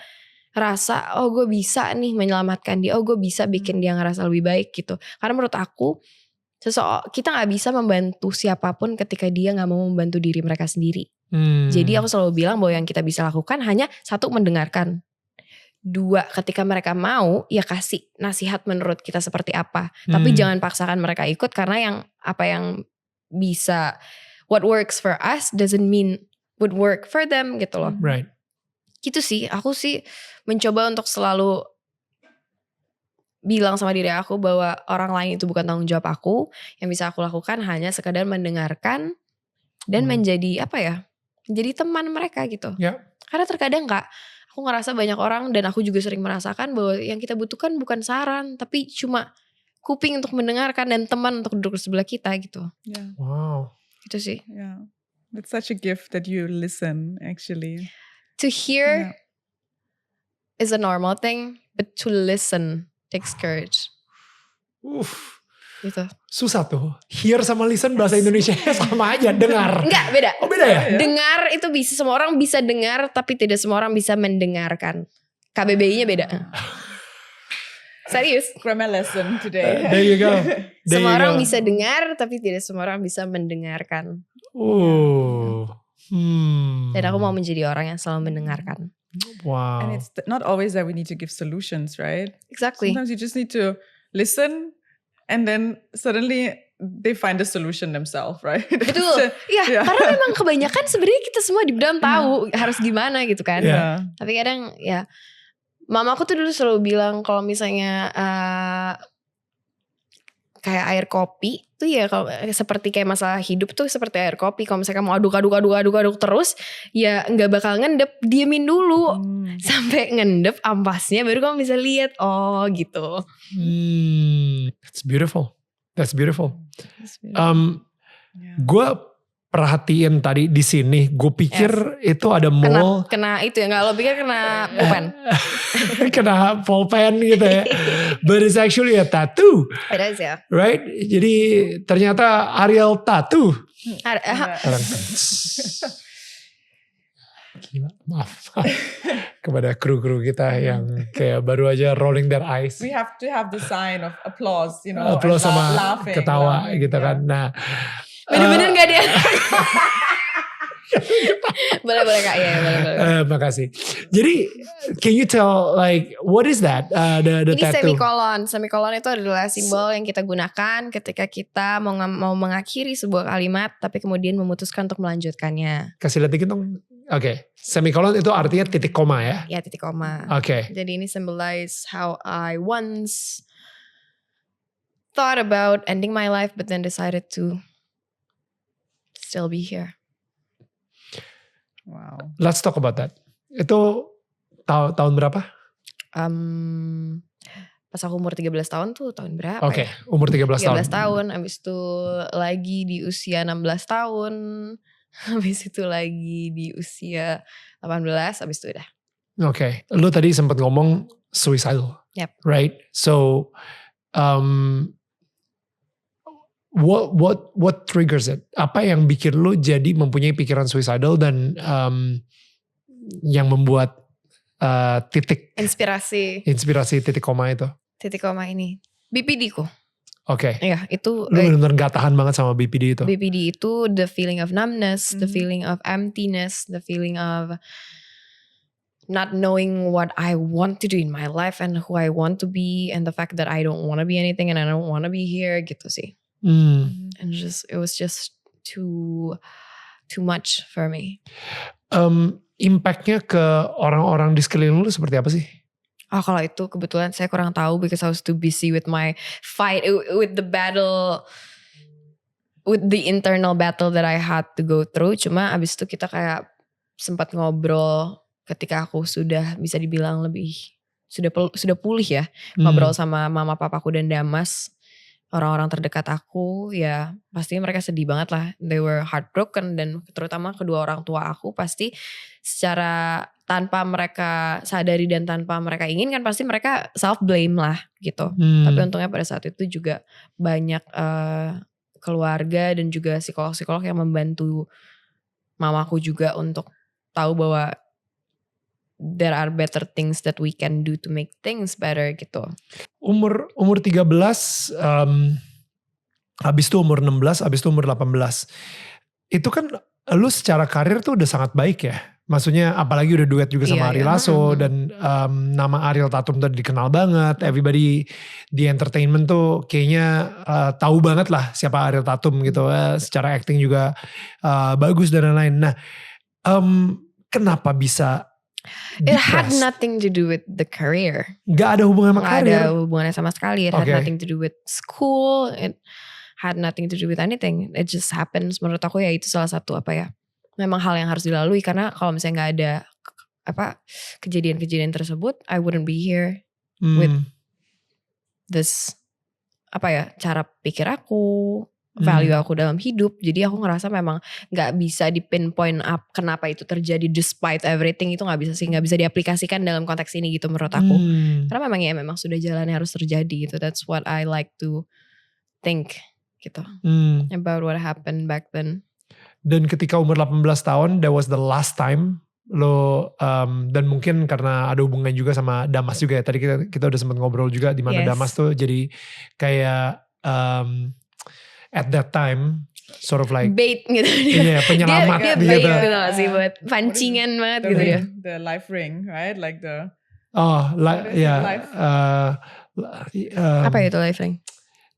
rasa oh gue bisa nih menyelamatkan dia, oh gue bisa bikin dia ngerasa lebih baik gitu. Karena menurut aku kita nggak bisa membantu siapapun ketika dia nggak mau membantu diri mereka sendiri. Jadi aku selalu bilang bahwa yang kita bisa lakukan hanya satu, mendengarkan. Dua, ketika mereka mau ya kasih nasihat menurut kita seperti apa. Tapi jangan paksakan mereka ikut karena yang bisa, what works for us doesn't mean would work for them gitu loh. Right. Gitu sih, aku sih mencoba untuk selalu bilang sama diri aku bahwa orang lain itu bukan tanggung jawab aku. Yang bisa aku lakukan hanya sekadar mendengarkan dan menjadi menjadi teman mereka gitu. Yeah. Karena terkadang Kak, aku ngerasa banyak orang dan aku juga sering merasakan bahwa yang kita butuhkan bukan saran, tapi cuma kuping untuk mendengarkan dan teman untuk duduk di sebelah kita gitu. Yeah. Wow. Gitu sih. Yeah. That's such a gift that you listen actually. To hear is a normal thing, but to listen takes courage. Gitu. Susah tuh. Hear sama listen bahasa Indonesia sama aja, dengar. Enggak, beda. Oh beda ya? Dengar itu bisa, semua orang bisa dengar, tapi tidak semua orang bisa mendengarkan. KBBI-nya beda. Serius. Grammar lesson today. There you go. Semua orang bisa dengar, tapi tidak semua orang bisa mendengarkan. Dan aku mau menjadi orang yang selalu mendengarkan. Wow. And it's not always that we need to give solutions, right? Exactly. Sometimes you just need to listen and then suddenly they find a solution themselves, right? Betul. Iya, karena memang kebanyakan sebenarnya kita semua di dalam tahu harus gimana gitu kan. Yeah. Tapi kadang ya, mama aku tuh dulu selalu bilang kalau misalnya kayak air kopi tuh ya, kalau seperti kayak masalah hidup tuh seperti air kopi. Kalau misalnya kamu aduk terus, ya nggak bakal ngendep. Diemin dulu sampai ngendep ampasnya, baru kamu bisa lihat. Oh gitu. That's beautiful. That's beautiful. Yeah. Gue perhatiin tadi di sini, gue pikir itu ada mall. Kena itu ya, nggak lo pikir kena pulpen? Kena pulpen gitu ya. But it's actually a tattoo. It is ya. Right? Jadi ternyata Ariel tattoo. Gila, maaf kepada kru-kru kita yang kayak baru aja rolling their eyes. We have to have the sign of applause, you know. Applause sama laughing, ketawa gitu kan. Nah, bener-bener gak dia? boleh Kak, ya boleh. Makasih. Jadi, can you tell like what is that? The Ini tattoo. semikolon itu adalah simbol yang kita gunakan ketika kita mau mengakhiri sebuah kalimat, tapi kemudian memutuskan untuk melanjutkannya. Kasih lihat dikit dong. Oke, semikolon itu artinya titik koma ya? Ya, titik koma. Oke. Jadi ini symbolize how I once thought about ending my life, but then decided to still be here. Wow. Let's talk about that. Itu tahun berapa? Pas aku umur 13 tahun tuh tahun berapa Oke, ya? umur 13 tahun. 13 tahun, abis itu lagi di usia 16 tahun, habis itu lagi di usia 18, habis itu udah. Oke, lu tadi sempat ngomong suicidal, Yep. right? So, what triggers it? Apa yang bikin lu jadi mempunyai pikiran suicidal dan yang membuat titik Inspirasi titik koma itu? titik koma ini BPD ku. Oke. Ya, itu Lu benar-benar gak tahan banget sama BPD itu. BPD itu the feeling of numbness, the feeling of emptiness, the feeling of not knowing what I want to do in my life and who I want to be, and the fact that I don't want to be anything and I don't want to be here gitu sih. And it was just too much for me. Impactnya ke orang-orang di sekeliling lu seperti apa sih? Oh, kalau itu kebetulan saya kurang tahu because I was too busy with my fight, with the battle, with the internal battle that I had to go through. Cuma abis itu kita kayak sempat ngobrol ketika aku sudah bisa dibilang lebih sudah pulih ya, ngobrol sama mama papaku dan Damas, orang-orang terdekat aku, ya pastinya mereka sedih banget lah. They were heartbroken, dan terutama kedua orang tua aku pasti secara tanpa mereka sadari dan tanpa mereka inginkan pasti mereka self blame lah gitu. Tapi untungnya pada saat itu juga banyak keluarga dan juga psikolog-psikolog yang membantu mamaku juga untuk tahu bahwa there are better things that we can do to make things better gitu. Umur 13, habis itu umur 16, habis itu umur 18. Itu kan lu secara karir tuh udah sangat baik ya. Maksudnya apalagi udah duet juga sama Ari Lasso, dan nama Ariel Tatum tuh dikenal banget. Everybody di entertainment tuh kayaknya tahu banget lah siapa Ariel Tatum gitu. Secara acting juga bagus dan lain-lain. Nah, kenapa bisa It had nothing to do with the career. Gak ada hubungan sama karir. Gak ada hubungannya sama sekali. It had nothing to do with school. It had nothing to do with anything. It just happens. Menurut aku ya itu salah satu memang hal yang harus dilalui. Karena kalau misalnya gak ada kejadian-kejadian tersebut, I wouldn't be here with this cara pikir aku, value aku dalam hidup. Jadi aku ngerasa memang gak bisa di pinpoint up kenapa itu terjadi despite everything. Itu gak bisa sih, gak bisa diaplikasikan dalam konteks ini gitu menurut aku. Karena memang sudah jalannya harus terjadi gitu. That's what I like to think gitu about what happened back then. Dan ketika umur 18 tahun, that was the last time lo, dan mungkin karena ada hubungan juga sama Damas juga ya. Tadi kita udah sempat ngobrol juga di mana Damas tuh jadi kayak at that time sort of like bait gitu. Iya, penyelamat dia gitu. bait gitu sih buat pancingan banget gitu ya. The life ring, right? Like the apa itu life ring?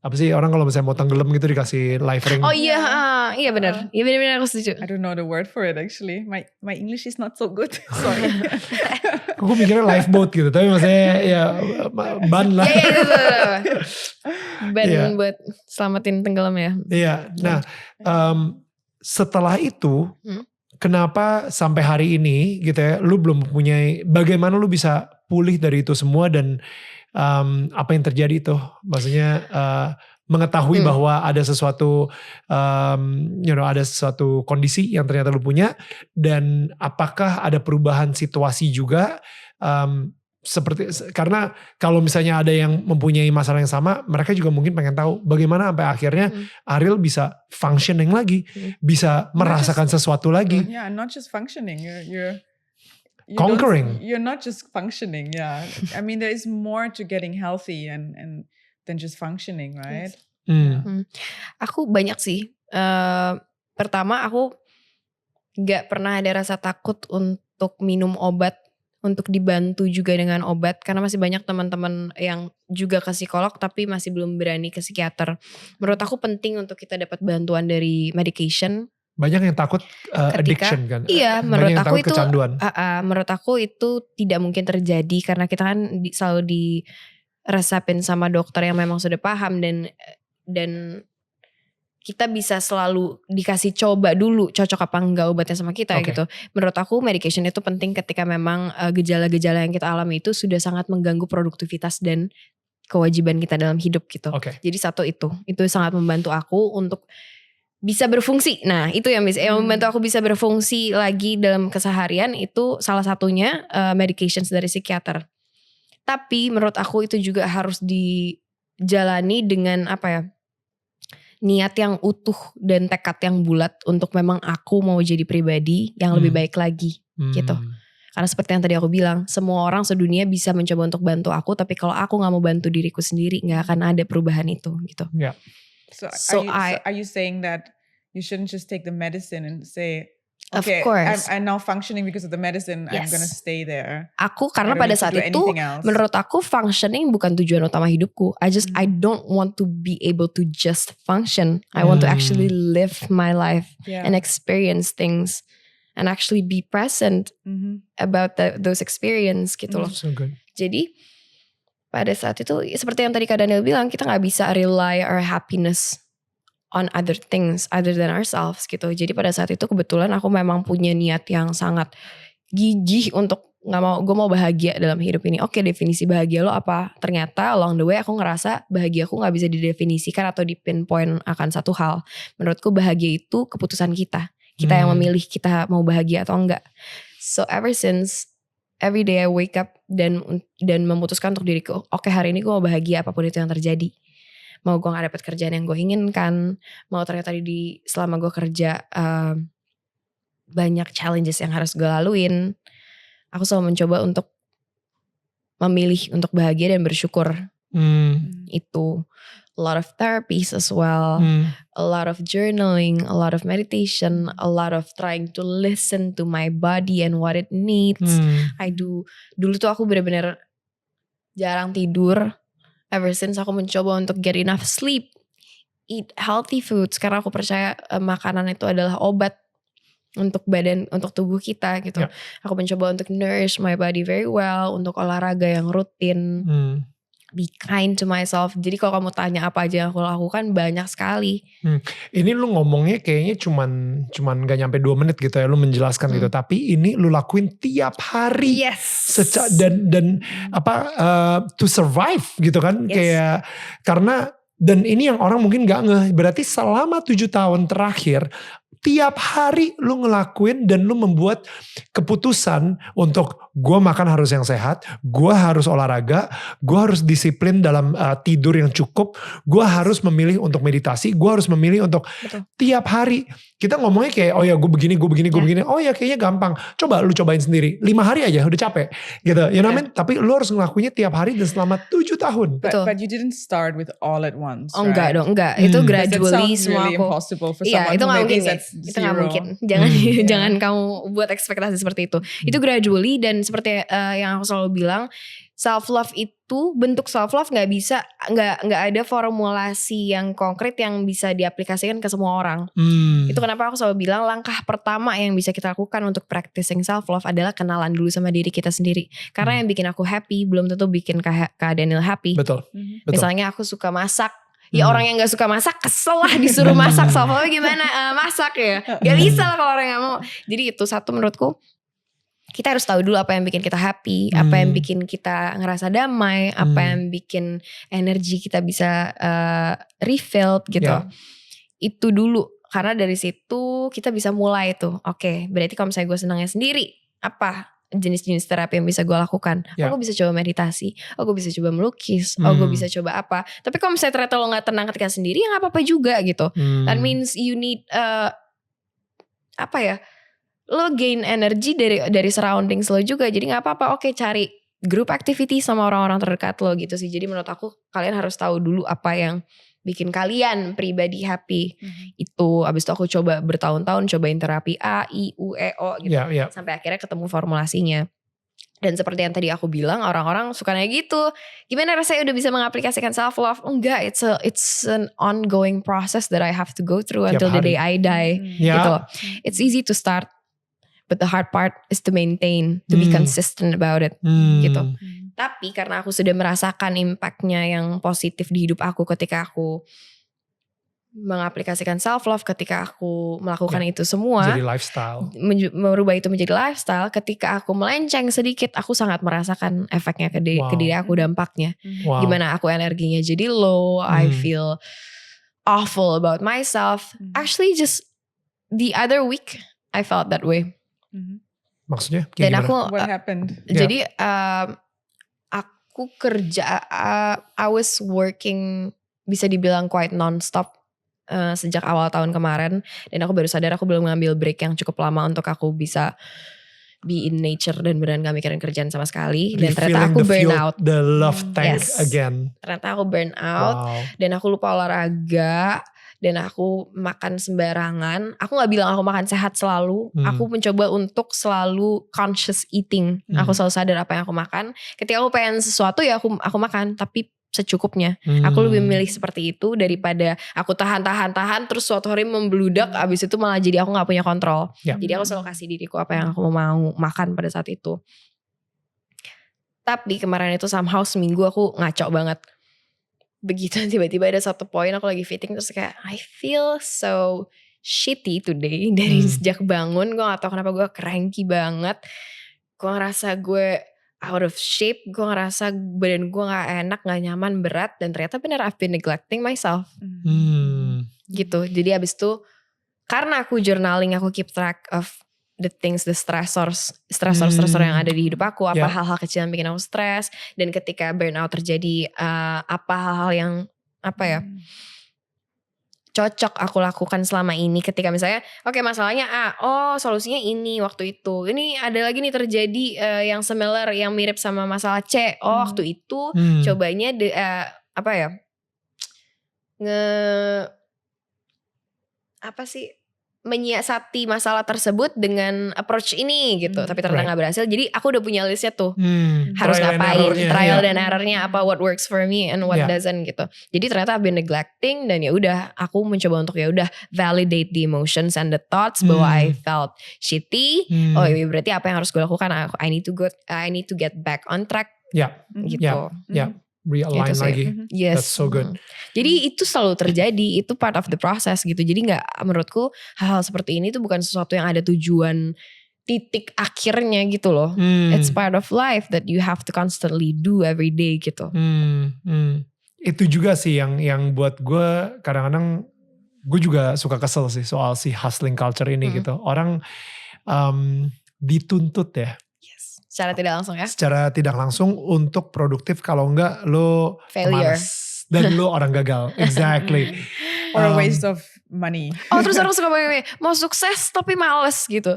Apa sih orang kalau misalnya mau tenggelam gitu dikasih life ring? Oh iya benar. Iya benar aku setuju. I don't know the word for it actually. My English is not so good. Sorry. Aku mikirnya lifeboat gitu, tapi maksudnya ya ban lah. Iya itu. Ban buat selamatin tenggelam ya. Iya. Nah, setelah itu kenapa sampai hari ini gitu ya, lu belum mempunyai, bagaimana lu bisa pulih dari itu semua dan apa yang terjadi itu? Maksudnya mengetahui bahwa ada sesuatu ada sesuatu kondisi yang ternyata lu punya, dan apakah ada perubahan situasi juga, seperti karena kalau misalnya ada yang mempunyai masalah yang sama, mereka juga mungkin pengen tahu bagaimana sampai akhirnya Ariel bisa functioning lagi, bisa merasakan sesuatu lagi. Yeah, not just functioning, you're conquering. You're not just functioning, yeah. I mean, there is more to getting healthy and than just functioning, right? Aku banyak sih. Pertama aku gak pernah ada rasa takut untuk minum obat, untuk dibantu juga dengan obat. Karena masih banyak teman-teman yang juga ke psikolog tapi masih belum berani ke psikiater. Menurut aku penting untuk kita dapat bantuan dari medication. Banyak yang takut addiction kan? Iya, menurut aku itu kecanduan. Menurut aku itu tidak mungkin terjadi karena kita kan selalu diresepin sama dokter yang memang sudah paham, dan kita bisa selalu dikasih coba dulu cocok apa enggak obatnya sama kita gitu. Menurut aku medication itu penting ketika memang gejala-gejala yang kita alami itu sudah sangat mengganggu produktivitas dan kewajiban kita dalam hidup gitu. Jadi satu itu sangat membantu aku untuk bisa berfungsi. Nah itu yang membantu aku bisa berfungsi lagi dalam keseharian, itu salah satunya medications dari psikiater. Tapi menurut aku itu juga harus dijalani dengan niat yang utuh dan tekad yang bulat untuk memang aku mau jadi pribadi yang lebih baik lagi gitu. Karena seperti yang tadi aku bilang, semua orang sedunia bisa mencoba untuk bantu aku, tapi kalau aku gak mau bantu diriku sendiri, gak akan ada perubahan itu gitu. So are you saying that you shouldn't just take the medicine and say, okay, of course, I'm now functioning because of the medicine, I'm gonna stay there. Aku karena pada saat itu menurut aku functioning bukan tujuan utama hidupku. I don't want to be able to just function. I want to actually live my life and experience things and actually be present about those experience gitu loh. So good. Jadi pada saat itu seperti yang tadi Kak Daniel bilang, kita gak bisa rely our happiness on other things other than ourselves gitu. Jadi pada saat itu kebetulan aku memang punya niat yang sangat gigih untuk gue mau bahagia dalam hidup ini. Oke, definisi bahagia lo apa? Ternyata along the way aku ngerasa bahagia aku gak bisa didefinisikan atau dipinpoint akan satu hal. Menurutku bahagia itu keputusan kita. Kita yang memilih kita mau bahagia atau enggak. So ever since every day I wake up dan memutuskan untuk diriku, oke, hari ini gue mau bahagia apapun itu yang terjadi. Mau gue gak dapet kerjaan yang gue inginkan, mau ternyata selama gue kerja banyak challenges yang harus gue laluin, aku selalu mencoba untuk memilih untuk bahagia dan bersyukur. Itu a lot of therapies as well, a lot of journaling, a lot of meditation, a lot of trying to listen to my body and what it needs. Dulu tuh aku benar-benar jarang tidur. Ever since aku mencoba untuk get enough sleep, eat healthy foods, karena aku percaya makanan itu adalah obat untuk badan, untuk tubuh kita gitu. Aku mencoba untuk nourish my body very well, untuk olahraga yang rutin, be kind to myself. Jadi kalau kamu tanya apa aja yang aku lakukan, banyak sekali. Ini lu ngomongnya kayaknya cuman gak nyampe 2 menit gitu ya, lu menjelaskan gitu. Tapi ini lu lakuin tiap hari. Yes. Dan to survive gitu kan. Kayak karena, dan ini yang orang mungkin gak ngeh. Berarti selama 7 tahun terakhir, tiap hari lu ngelakuin dan lu membuat keputusan untuk gue makan harus yang sehat, gue harus olahraga, gue harus disiplin dalam tidur yang cukup, gue harus memilih untuk meditasi, gue harus memilih untuk tiap hari. Kita ngomongnya kayak oh ya gue begini, oh ya kayaknya gampang. Coba lu cobain sendiri, 5 hari aja udah capek gitu. You know what I mean? Tapi lu harus ngelakuinnya tiap hari dan selama 7 tahun. But you didn't start with all at once, right? Enggak dong, enggak. Itu gradually semua really aku. Impossible for someone itu who gak maybe mungkin. Itu gak mungkin. Jangan kamu buat ekspektasi seperti itu. Itu gradually, dan seperti yang aku selalu bilang, self love itu, bentuk self love nggak ada formulasi yang konkret yang bisa diaplikasikan ke semua orang. Itu kenapa aku selalu bilang langkah pertama yang bisa kita lakukan untuk practicing self love adalah kenalan dulu sama diri kita sendiri. Karena yang bikin aku happy belum tentu bikin Kak Daniel happy. Betul. Misalnya aku suka masak, ya orang yang gak suka masak kesel lah disuruh masak. Self love gimana masak ya, gak bisa lah kalau orang gak mau. Jadi itu satu menurutku, kita harus tahu dulu apa yang bikin kita happy, apa yang bikin kita ngerasa damai, apa yang bikin energi kita bisa refilled gitu. Itu dulu, karena dari situ kita bisa mulai tuh. Oke, berarti kalau misalnya gue senangnya sendiri, apa jenis-jenis terapi yang bisa gue lakukan? Gue bisa coba meditasi, gue bisa coba melukis, gue bisa coba apa. Tapi kalau misalnya ternyata lo gak tenang ketika sendiri, ya gak apa-apa juga gitu. That means you need lo gain energi dari surroundings lo juga. Jadi gak apa-apa, oke, cari group activity sama orang-orang terdekat lo gitu sih. Jadi menurut aku kalian harus tahu dulu apa yang bikin kalian pribadi happy. Itu abis itu aku coba bertahun-tahun cobain terapi A, I, U, E, O gitu. Sampai akhirnya ketemu formulasinya. Dan seperti yang tadi aku bilang, orang-orang suka nanya gitu, gimana rasanya udah bisa mengaplikasikan self love? Enggak, it's an ongoing process that I have to go through until the day I die. Gitu. It's easy to start, but the hard part is to maintain, to be consistent about it, gitu. Tapi karena aku sudah merasakan impactnya yang positif di hidup aku ketika aku mengaplikasikan self love, ketika aku melakukan itu semua, jadi lifestyle, merubah itu menjadi lifestyle. Ketika aku melenceng sedikit, aku sangat merasakan efeknya ke diri aku, dampaknya. Gimana aku energinya jadi low, I feel awful about myself. Actually, just the other week I felt that way. Maksudnya? Dan aku what happened? Jadi aku kerja, I was working bisa dibilang quite non-stop sejak awal tahun kemarin. Dan aku baru sadar aku belum ngambil break yang cukup lama untuk aku bisa be in nature dan beneran gak mikirin kerjaan sama sekali. Dan ternyata aku burn out. The love tank again. Ternyata aku burn out. Dan aku lupa olahraga. Dan aku makan sembarangan. Aku gak bilang aku makan sehat selalu. Aku mencoba untuk selalu conscious eating. Aku selalu sadar apa yang aku makan. Ketika aku pengen sesuatu ya aku makan. Tapi secukupnya. Aku lebih memilih seperti itu daripada aku tahan terus suatu hari membludak. Abis itu malah jadi aku gak punya kontrol. Jadi aku selalu kasih diriku apa yang aku mau makan pada saat itu. Tapi kemarin itu somehow seminggu aku ngaco banget. begitu tiba-tiba ada satu poin aku lagi fitting terus kayak I feel so shitty today. Dari sejak bangun gue gak tau kenapa gue cranky banget. Gue ngerasa gue out of shape, gue ngerasa badan gue gak enak, gak nyaman, berat. Dan ternyata bener I've been neglecting myself gitu. Jadi abis itu karena aku journaling, aku keep track of the things, the stressor yang ada di hidup aku. Apa hal-hal kecil yang bikin aku stres. Dan ketika burnout terjadi, apa hal-hal yang cocok aku lakukan selama ini. Ketika misalnya oke, masalahnya solusinya ini waktu itu. Ini ada lagi nih terjadi yang similar, yang mirip sama masalah C. Waktu itu cobanya menyiasati masalah tersebut dengan approach ini gitu. Tapi ternyata gak berhasil. Jadi aku udah punya listnya tuh. Harus ngapain. Trial dan errornya apa. What works for me and what doesn't gitu. Jadi ternyata I've been neglecting. Dan ya udah aku mencoba untuk ya udah validate the emotions and the thoughts. Bahwa I felt shitty. Oh ya berarti apa yang harus gue lakukan. I need to get back on track. Gitu. Realign lagi. Yes. That's so good. Jadi itu selalu terjadi, itu part of the process gitu. Jadi menurutku hal-hal seperti ini tuh bukan sesuatu yang ada tujuan titik akhirnya gitu loh. It's part of life that you have to constantly do every day gitu. Itu juga sih yang buat gue kadang-kadang gue juga suka kesel sih soal si hustling culture ini gitu. Orang dituntut ya. Secara tidak langsung ya? Secara tidak langsung untuk produktif, kalau enggak lo failure. Dan lo orang gagal. Exactly. Or a waste of money. Terus orang suka mau sukses tapi males gitu.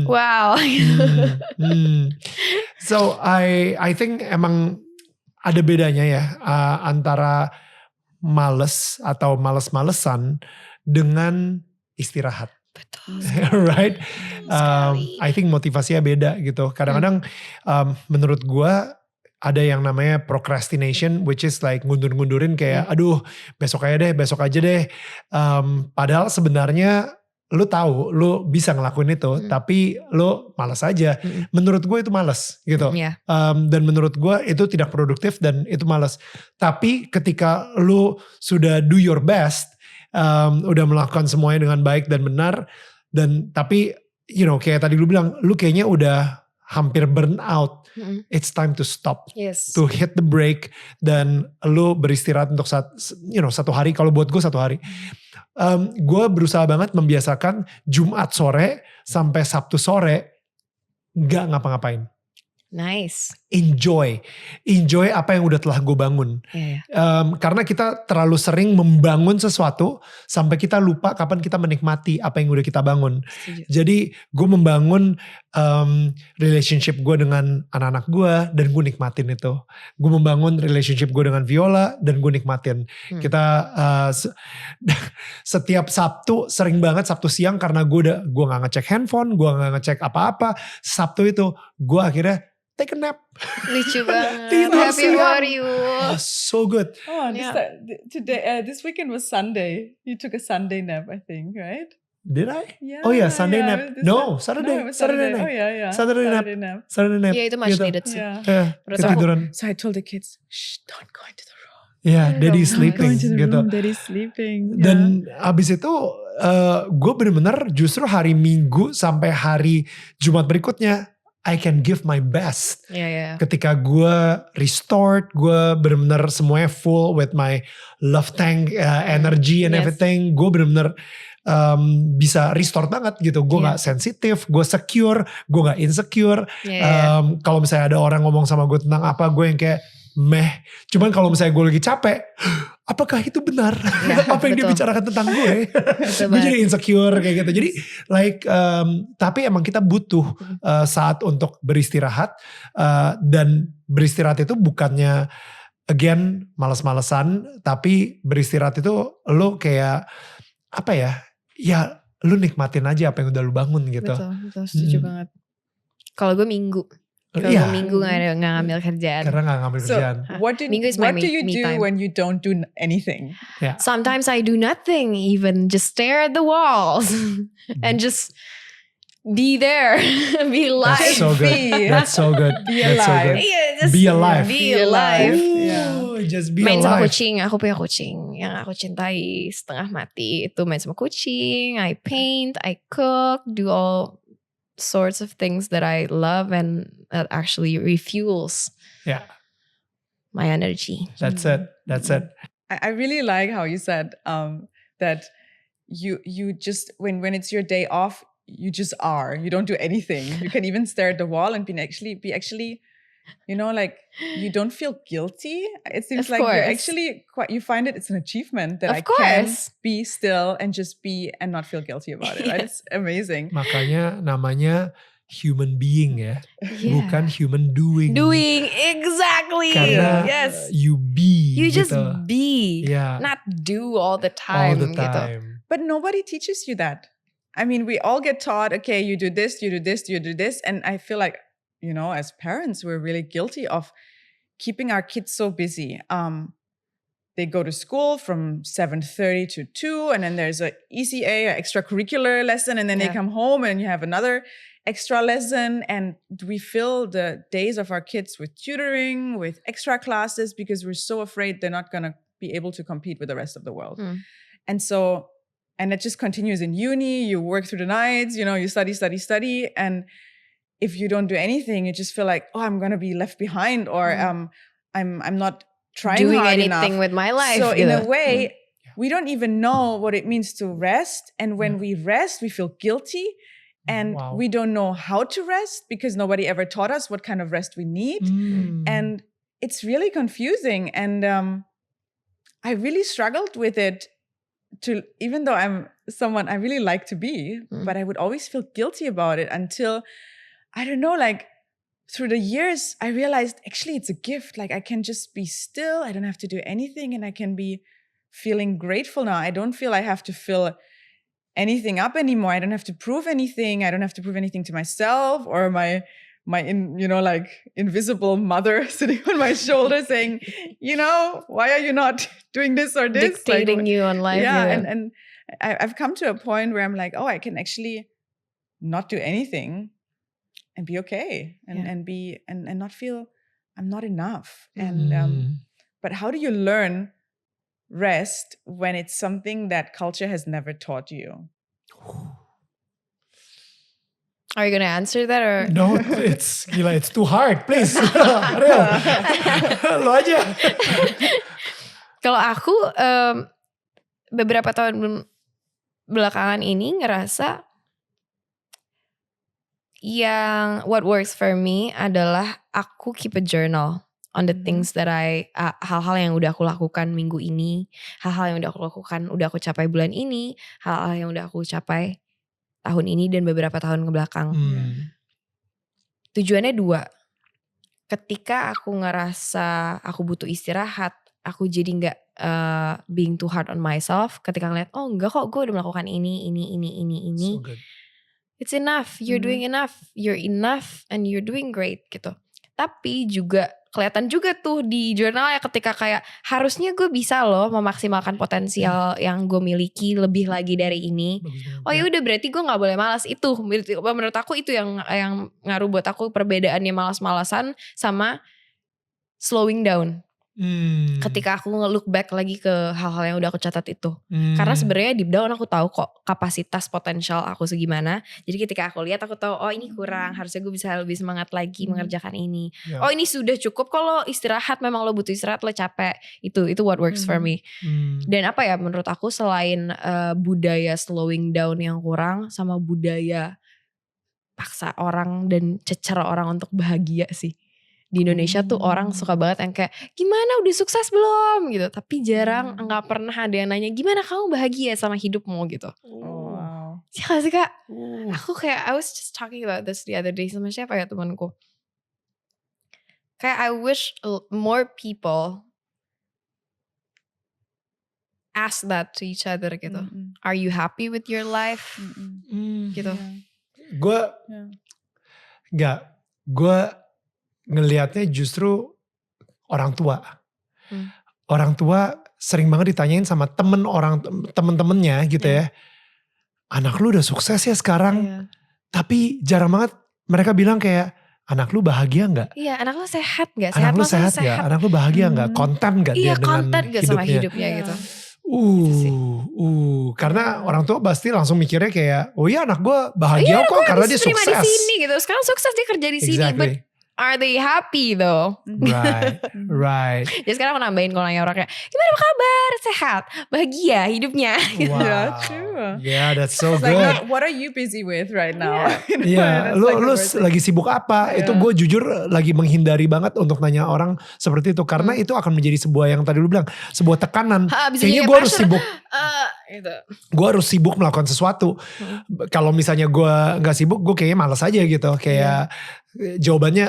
Wow. So I think emang ada bedanya ya antara males atau males-malesan dengan istirahat. Betul. Right? I think motivasinya beda gitu. Kadang-kadang menurut gue ada yang namanya procrastination, which is like ngundur-ngundurin kayak aduh besok aja deh. Padahal sebenarnya lu tahu lu bisa ngelakuin itu, tapi lu malas aja. Menurut gue itu malas gitu. Dan menurut gue itu tidak produktif dan itu malas. Tapi ketika lu sudah do your best, udah melakukan semuanya dengan baik dan benar, dan tapi kayak tadi lu bilang, lu kayaknya udah hampir burn out. It's time to stop, to hit the break, dan lu beristirahat untuk satu hari. Kalau buat gue 1 hari, gue berusaha banget membiasakan Jumat sore sampai Sabtu sore nggak ngapa-ngapain. Nice. Enjoy apa yang udah telah gue bangun. Karena kita terlalu sering membangun sesuatu sampai kita lupa kapan kita menikmati apa yang udah kita bangun. Jadi gue membangun relationship gue dengan anak-anak gue dan gue nikmatin itu. Gue membangun relationship gue dengan Viola dan gue nikmatin. Kita setiap Sabtu, sering banget Sabtu siang, karena gue gak ngecek handphone, gue gak ngecek apa-apa. Sabtu itu gue akhirnya take a nap. Lucu banget. Happy for you. So good. This weekend was Sunday. You took a Sunday nap, I think, right? Did I? Yeah, oh yeah, Sunday nap. No, Saturday. No, Saturday nap. Oh yeah. Saturday nap. Saturday nap. Yeah, itu much needed sih. Ketiduran. So I told the kids, shh, don't go into the room. Yeah, daddy's sleeping gitu. Daddy's sleeping. Dan abis itu gue bener-bener justru hari Minggu sampai hari Jumat berikutnya I can give my best. Ketika gue restart, gue benar-benar semuanya full with my love tank, energy and everything. Gue benar-benar bisa restart banget gitu. Gue gak sensitif, gue secure, gue gak insecure. Kalau misalnya ada orang ngomong sama gue tentang apa, gue yang kayak meh. Cuman kalau misalnya gue lagi capek, apakah itu benar? Apa yang dia bicarakan tentang gue? Gue jadi insecure kayak gitu. Jadi tapi emang kita butuh saat untuk beristirahat. Dan beristirahat itu bukannya again malas-malesan, tapi beristirahat itu lo kayak apa ya? Ya lu nikmatin aja apa yang udah lu bangun gitu. Betul, setuju banget. Kalau gue Minggu. Kalau Minggu gak ngambil kerjaan. Karena gak ngambil kerjaan. What do you do when you don't do anything? Sometimes I do nothing, even just stare at the walls and just be there, be alive. That's so good. That's so good. Be alive. Be alive. Be alive. just be Main sama alive. kucing, aku punya kucing yang aku cintai setengah mati. Itu main sama kucing, I paint, I cook, do all sorts of things that I love and that actually refuels Yeah. my energy. That's it. That's it. I really like how you said that you just when it's your day off, you just are. You don't do anything. You can even stare at the wall and be actually, you know, like you don't feel guilty. It seems Of like you're course. actually quite. You find it's an achievement that Of I can course. be still and just be and not feel guilty about it. Right? It's amazing. Makanya namanya human being ya, Yeah. bukan human doing. Doing, exactly. Karena Yes. you be. You just gitu. be, Yeah. not do all the All time. the Gitu. time. But nobody teaches you that. I mean, we all get taught, okay, you do this, you do this, you do this. And I feel like, you know, as parents, we're really guilty of keeping our kids so busy. They go to school from 7:30 to 2, and then there's a ECA, an extracurricular lesson, and then they Yeah. come home and you have another extra lesson. And we fill the days of our kids with tutoring, with extra classes, because we're so afraid they're not going to be able to compete with the rest of the world. And so, and it just continues in uni. You work through the nights, you know, you study. And if you don't do anything, you just feel like, oh, I'm going to be left behind, or I'm not trying Doing hard anything enough. with my life. So in a gitu. way, we don't even know what it means to rest. And when we rest, we feel guilty. And Wow. we don't know how to rest because nobody ever taught us what kind of rest we need. And it's really confusing. And I really struggled with it, even though I'm someone I really like to be, but I would always feel guilty about it until, I don't know, like through the years, I realized actually it's a gift. Like I can just be still. I don't have to do anything, and I can be feeling grateful now. I don't feel I have to fill anything up anymore. I don't have to prove anything. I don't have to prove anything to myself or my like invisible mother sitting on my shoulder saying, you know, why are you not doing this or this? Dictating you on life. Yeah, gitu. and I've come to a point where I'm like, oh, I can actually not do anything and be okay and be and not feel I'm not enough. And but how do you learn rest when it's something that culture has never taught you? Are you gonna answer that or? No, it's too hard. Please, Ariel, lo aja. Kalau aku beberapa tahun belakangan ini ngerasa yang what works for me adalah aku keep a journal on the things that hal-hal yang udah aku lakukan minggu ini, hal-hal yang udah aku lakukan, udah aku capai bulan ini, hal-hal yang udah aku capai tahun ini dan beberapa tahun kebelakang. Tujuannya dua. Ketika aku ngerasa aku butuh istirahat, aku jadi gak being too hard on myself. Ketika ngeliat, oh enggak kok gue udah melakukan ini. So good. It's enough, you're doing enough. You're enough and you're doing great gitu. Tapi juga kelihatan juga tuh di jurnalnya ketika kayak harusnya gue bisa loh memaksimalkan potensial yang gue miliki lebih lagi dari ini. Oh ya udah berarti gue nggak boleh malas itu. Menurut aku itu yang ngaruh buat aku perbedaannya malas-malasan sama slowing down. Ketika aku nge-look back lagi ke hal-hal yang udah aku catat itu. Karena sebenarnya deep down aku tahu kok kapasitas potensial aku segimana. Jadi ketika aku lihat aku tahu oh ini kurang, harusnya gue bisa lebih semangat lagi mengerjakan ini. Oh ini sudah cukup kalau istirahat, memang lo butuh istirahat, lo capek. Itu what works for me. Dan apa ya menurut aku selain budaya slowing down yang kurang sama budaya paksa orang dan cecer orang untuk bahagia sih. Di Indonesia tuh orang suka banget yang kayak gimana udah sukses belum gitu, tapi jarang nggak pernah ada yang nanya gimana kamu bahagia sama hidupmu gitu. Oh, wow. Siapa sih kak? Aku kayak I was just talking about this the other day sama siapa ya temanku. Kayak I wish more people ask that to each other gitu. Are you happy with your life? Gitu. Gue ngelihatnya justru orang tua. Orang tua sering banget ditanyain sama temen-temennya gitu ya. Anak lu udah sukses ya sekarang. Tapi jarang banget mereka bilang kayak anak lu bahagia nggak? Iya, anak lu sehat gak? Anak lu sehat gak? Anak lu bahagia nggak? Konten gak dia Iya, dengan konten gak sama hidupnya Iya. gitu. Karena orang tua pasti langsung mikirnya kayak, oh iya anak gue bahagia kok karena dia Terima sukses. di sini gitu. Sekarang sukses dia kerja di sini. But are they happy though? Right. Jadi sekarang aku nambahin kalau nanya orang kayak, gimana kabar? Sehat? Bahagia hidupnya? Wow. Yeah, true. Yeah, that's so It's like, good. what are you busy with right now? Iya, That's lu like the lu first thing. lagi sibuk apa? Iya. Itu gue jujur lagi menghindari banget untuk nanya orang seperti itu karena itu akan menjadi sebuah yang tadi lu bilang sebuah tekanan. Bisa Kayaknya jadi gue harus pressure. sibuk. Gitu. Gue harus sibuk melakukan sesuatu. Kalau misalnya gue nggak sibuk, gue kayaknya malas aja gitu. Kayak jawabannya,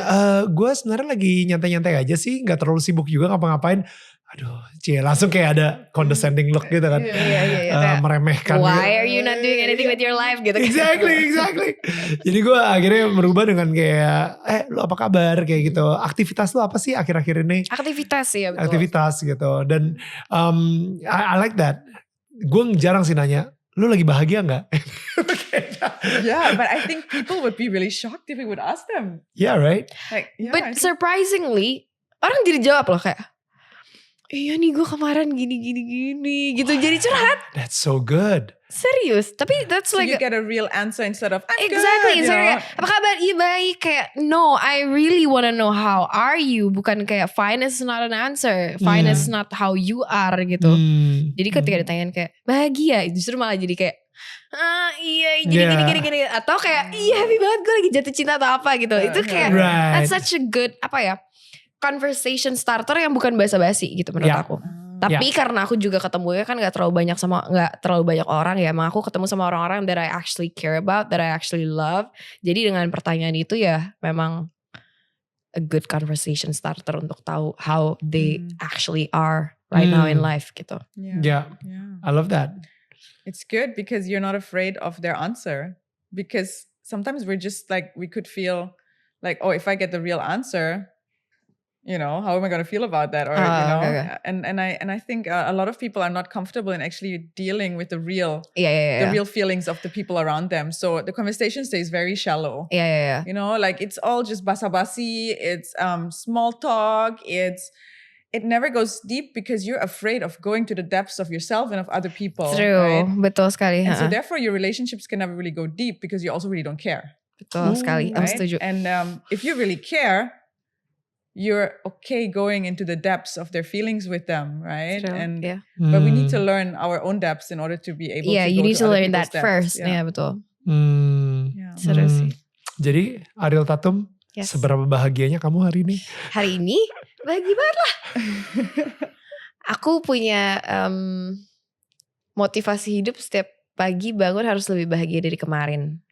gue sebenarnya lagi nyantai-nyantai aja sih, nggak terlalu sibuk juga ngapa-ngapain. Aduh, langsung kayak ada condescending look gitu kan, Iya. meremehkan. Why are you not doing anything with your life gitu? Exactly. Jadi gue akhirnya merubah dengan kayak, lu apa kabar kayak gitu. Aktivitas lu apa sih akhir-akhir ini? Aktivitas sih ya betul. Aktivitas gitu. Dan I like that. Gue jarang sih nanya, lu lagi bahagia nggak? Yeah, but I think people would be really shocked if we would ask them. Yeah, right. Like, yeah, But surprisingly, orang jadi jawab loh kayak, iya nih gue kemarin gini gitu. Jadi curhat. That's so good. Serius. Tapi that's so like you get a real answer instead of I'm exactly. good, you Kayak, know? apa kabar? Iya baik. Kayak no, I really wanna know how are you. Bukan kayak fine is not an answer. Fine is not how you are gitu. Jadi ketika ditanyain kayak bahagia, justru malah jadi kayak iya jadi gini. Atau kayak iya happy banget gue lagi jatuh cinta atau apa gitu. Itu kayak that's such a good conversation starter yang bukan basa-basi gitu menurut aku. Tapi karena aku juga ketemunya kan gak terlalu banyak orang ya. Emang aku ketemu sama orang-orang that I actually care about, that I actually love. Jadi dengan pertanyaan itu ya memang a good conversation starter untuk tahu how they actually are right now in life gitu. Yeah. I love that. It's good because you're not afraid of their answer. Because sometimes we're just like, we could feel like, oh, if I get the real answer, you know, how am I going to feel about that? Or, Okay. And I think a lot of people are not comfortable in actually dealing with the real, the real feelings of the people around them. So the conversation stays very shallow. Yeah. You know, like it's all just basa-basi. It's small talk. It never goes deep because you're afraid of going to the depths of yourself and of other people. True, right? betul sekali. And so therefore your relationships can never really go deep because you also really don't care. Betul sekali, Right? setuju. And if you really care, you're okay going into the depths of their feelings with them, right? True, And yeah. but we need to learn our own depths in order to be able to You go need to to other learn that people's depths. first. Yeah, betul. Yeah. Seru sih. Jadi Ariel Tatum, Yes. seberapa bahagianya kamu hari ini? Hari ini bahagia banget lah. Aku punya motivasi hidup setiap pagi bangun harus lebih bahagia dari kemarin.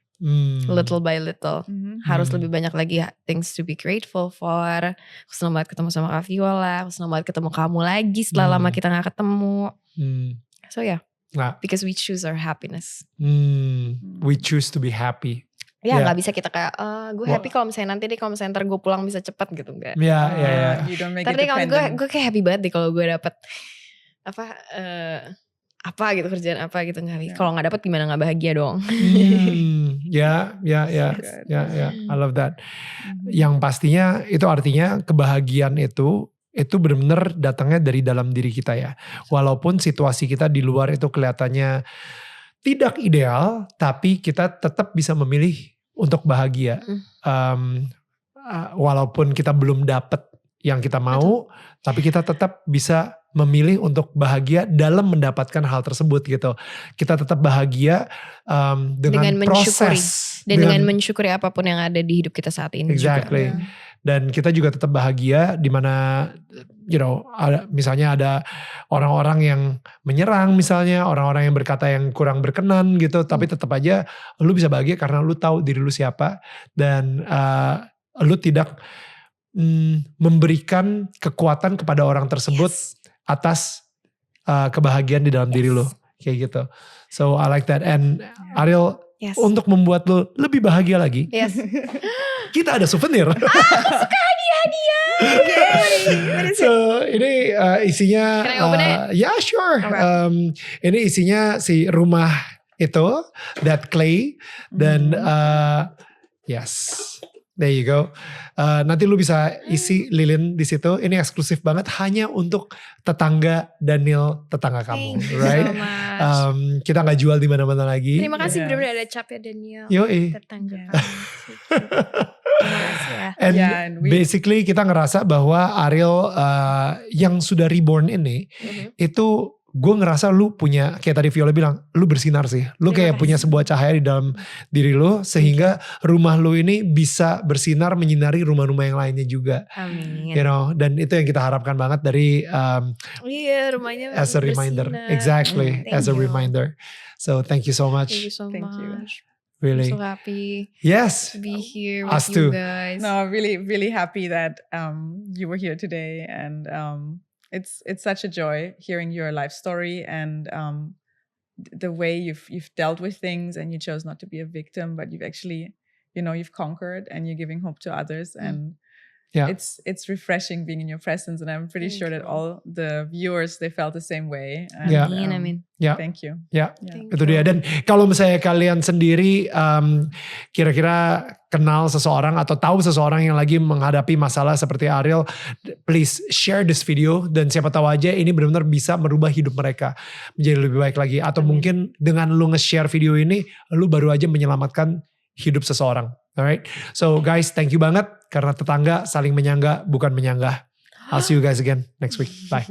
Little by little. Harus lebih banyak lagi things to be grateful for. Aku senang banget ketemu sama Kak Viola. Aku senang banget ketemu kamu lagi setelah lama kita gak ketemu. So yeah, because we choose our happiness. We choose to be happy. Ya gak bisa kita kayak gue happy kalau misalnya nanti deh, kalau misalnya ntar gue pulang bisa cepat gitu. Enggak. Ya. You don't make Ntar it deh kalau dependent. gue kayak happy banget deh kalau gue dapet apa gitu, kerjaan apa gitu. Kalau gak dapet gimana gak bahagia dong. Ya. I love that. Yang pastinya itu artinya kebahagiaan itu benar-benar datangnya dari dalam diri kita ya. Walaupun situasi kita di luar itu kelihatannya tidak ideal, tapi kita tetap bisa memilih untuk bahagia. Walaupun kita belum dapat yang kita mau, tapi kita tetap bisa memilih untuk bahagia dalam mendapatkan hal tersebut gitu. Kita tetap bahagia dengan proses. Dengan mensyukuri apapun yang ada di hidup kita saat ini exactly. juga. Dan kita juga tetap bahagia di mana misalnya ada orang-orang yang menyerang, misalnya orang-orang yang berkata yang kurang berkenan gitu, tapi tetap aja lu bisa bahagia karena lu tahu diri lu siapa dan lu tidak memberikan kekuatan kepada orang tersebut atas kebahagiaan di dalam diri lu kayak gitu. So I like that. And Ariel, untuk membuat lu lebih bahagia lagi, kita ada souvenir. Suka hadiah. So ini isinya, Can I open it? Yeah sure. Ini isinya si rumah itu, that clay, dan yes, There you go. Nanti lu bisa isi Lilin di situ. Ini eksklusif banget hanya untuk tetangga Daniel, tetangga kamu, Thank you right? so much. Kita nggak jual di mana-mana lagi. Terima kasih Yes. benar-benar ada cap ya Daniel. Yoi. Tetangga Yeah. kamu. Terima kasih ya. And Yeah, and we- basically kita ngerasa bahwa Ariel yang sudah reborn ini, itu gue ngerasa lu punya, kayak tadi Viola bilang, lu bersinar sih. Lu Terima kayak punya kasih. sebuah cahaya di dalam diri lu, sehingga rumah lu ini bisa bersinar menyinari rumah-rumah yang lainnya juga. Amin. You know, dan itu yang kita harapkan banget dari Iya, rumahnya as a reminder. bersinar. Exactly, Thank as a you. reminder. So thank you so much. Thank you so Thank you. much. Really. I'm so happy Yes. to be here Us with you too. guys. No, really, really happy that you were here today, and it's such a joy hearing your life story and the way you've dealt with things, and you chose not to be a victim, but you've actually, you've conquered, and you're giving hope to others, and Yeah. it's refreshing being in your presence, and I'm pretty Thank sure that you. all the viewers, they felt the same way. And, Yeah. Amin. Ya. Thank you. Ya. Yeah. Thank Itu you. dia. Dan kalau misalnya kalian sendiri kira-kira kenal seseorang atau tahu seseorang yang lagi menghadapi masalah seperti Ariel, please share this video, dan siapa tahu aja ini benar-benar bisa merubah hidup mereka menjadi lebih baik lagi. Atau Amin. mungkin dengan lu nge-share video ini, lu baru aja menyelamatkan hidup seseorang. Alright, so guys, thank you banget karena tetangga saling menyangga bukan menyanggah. I'll see you guys again next week. Bye.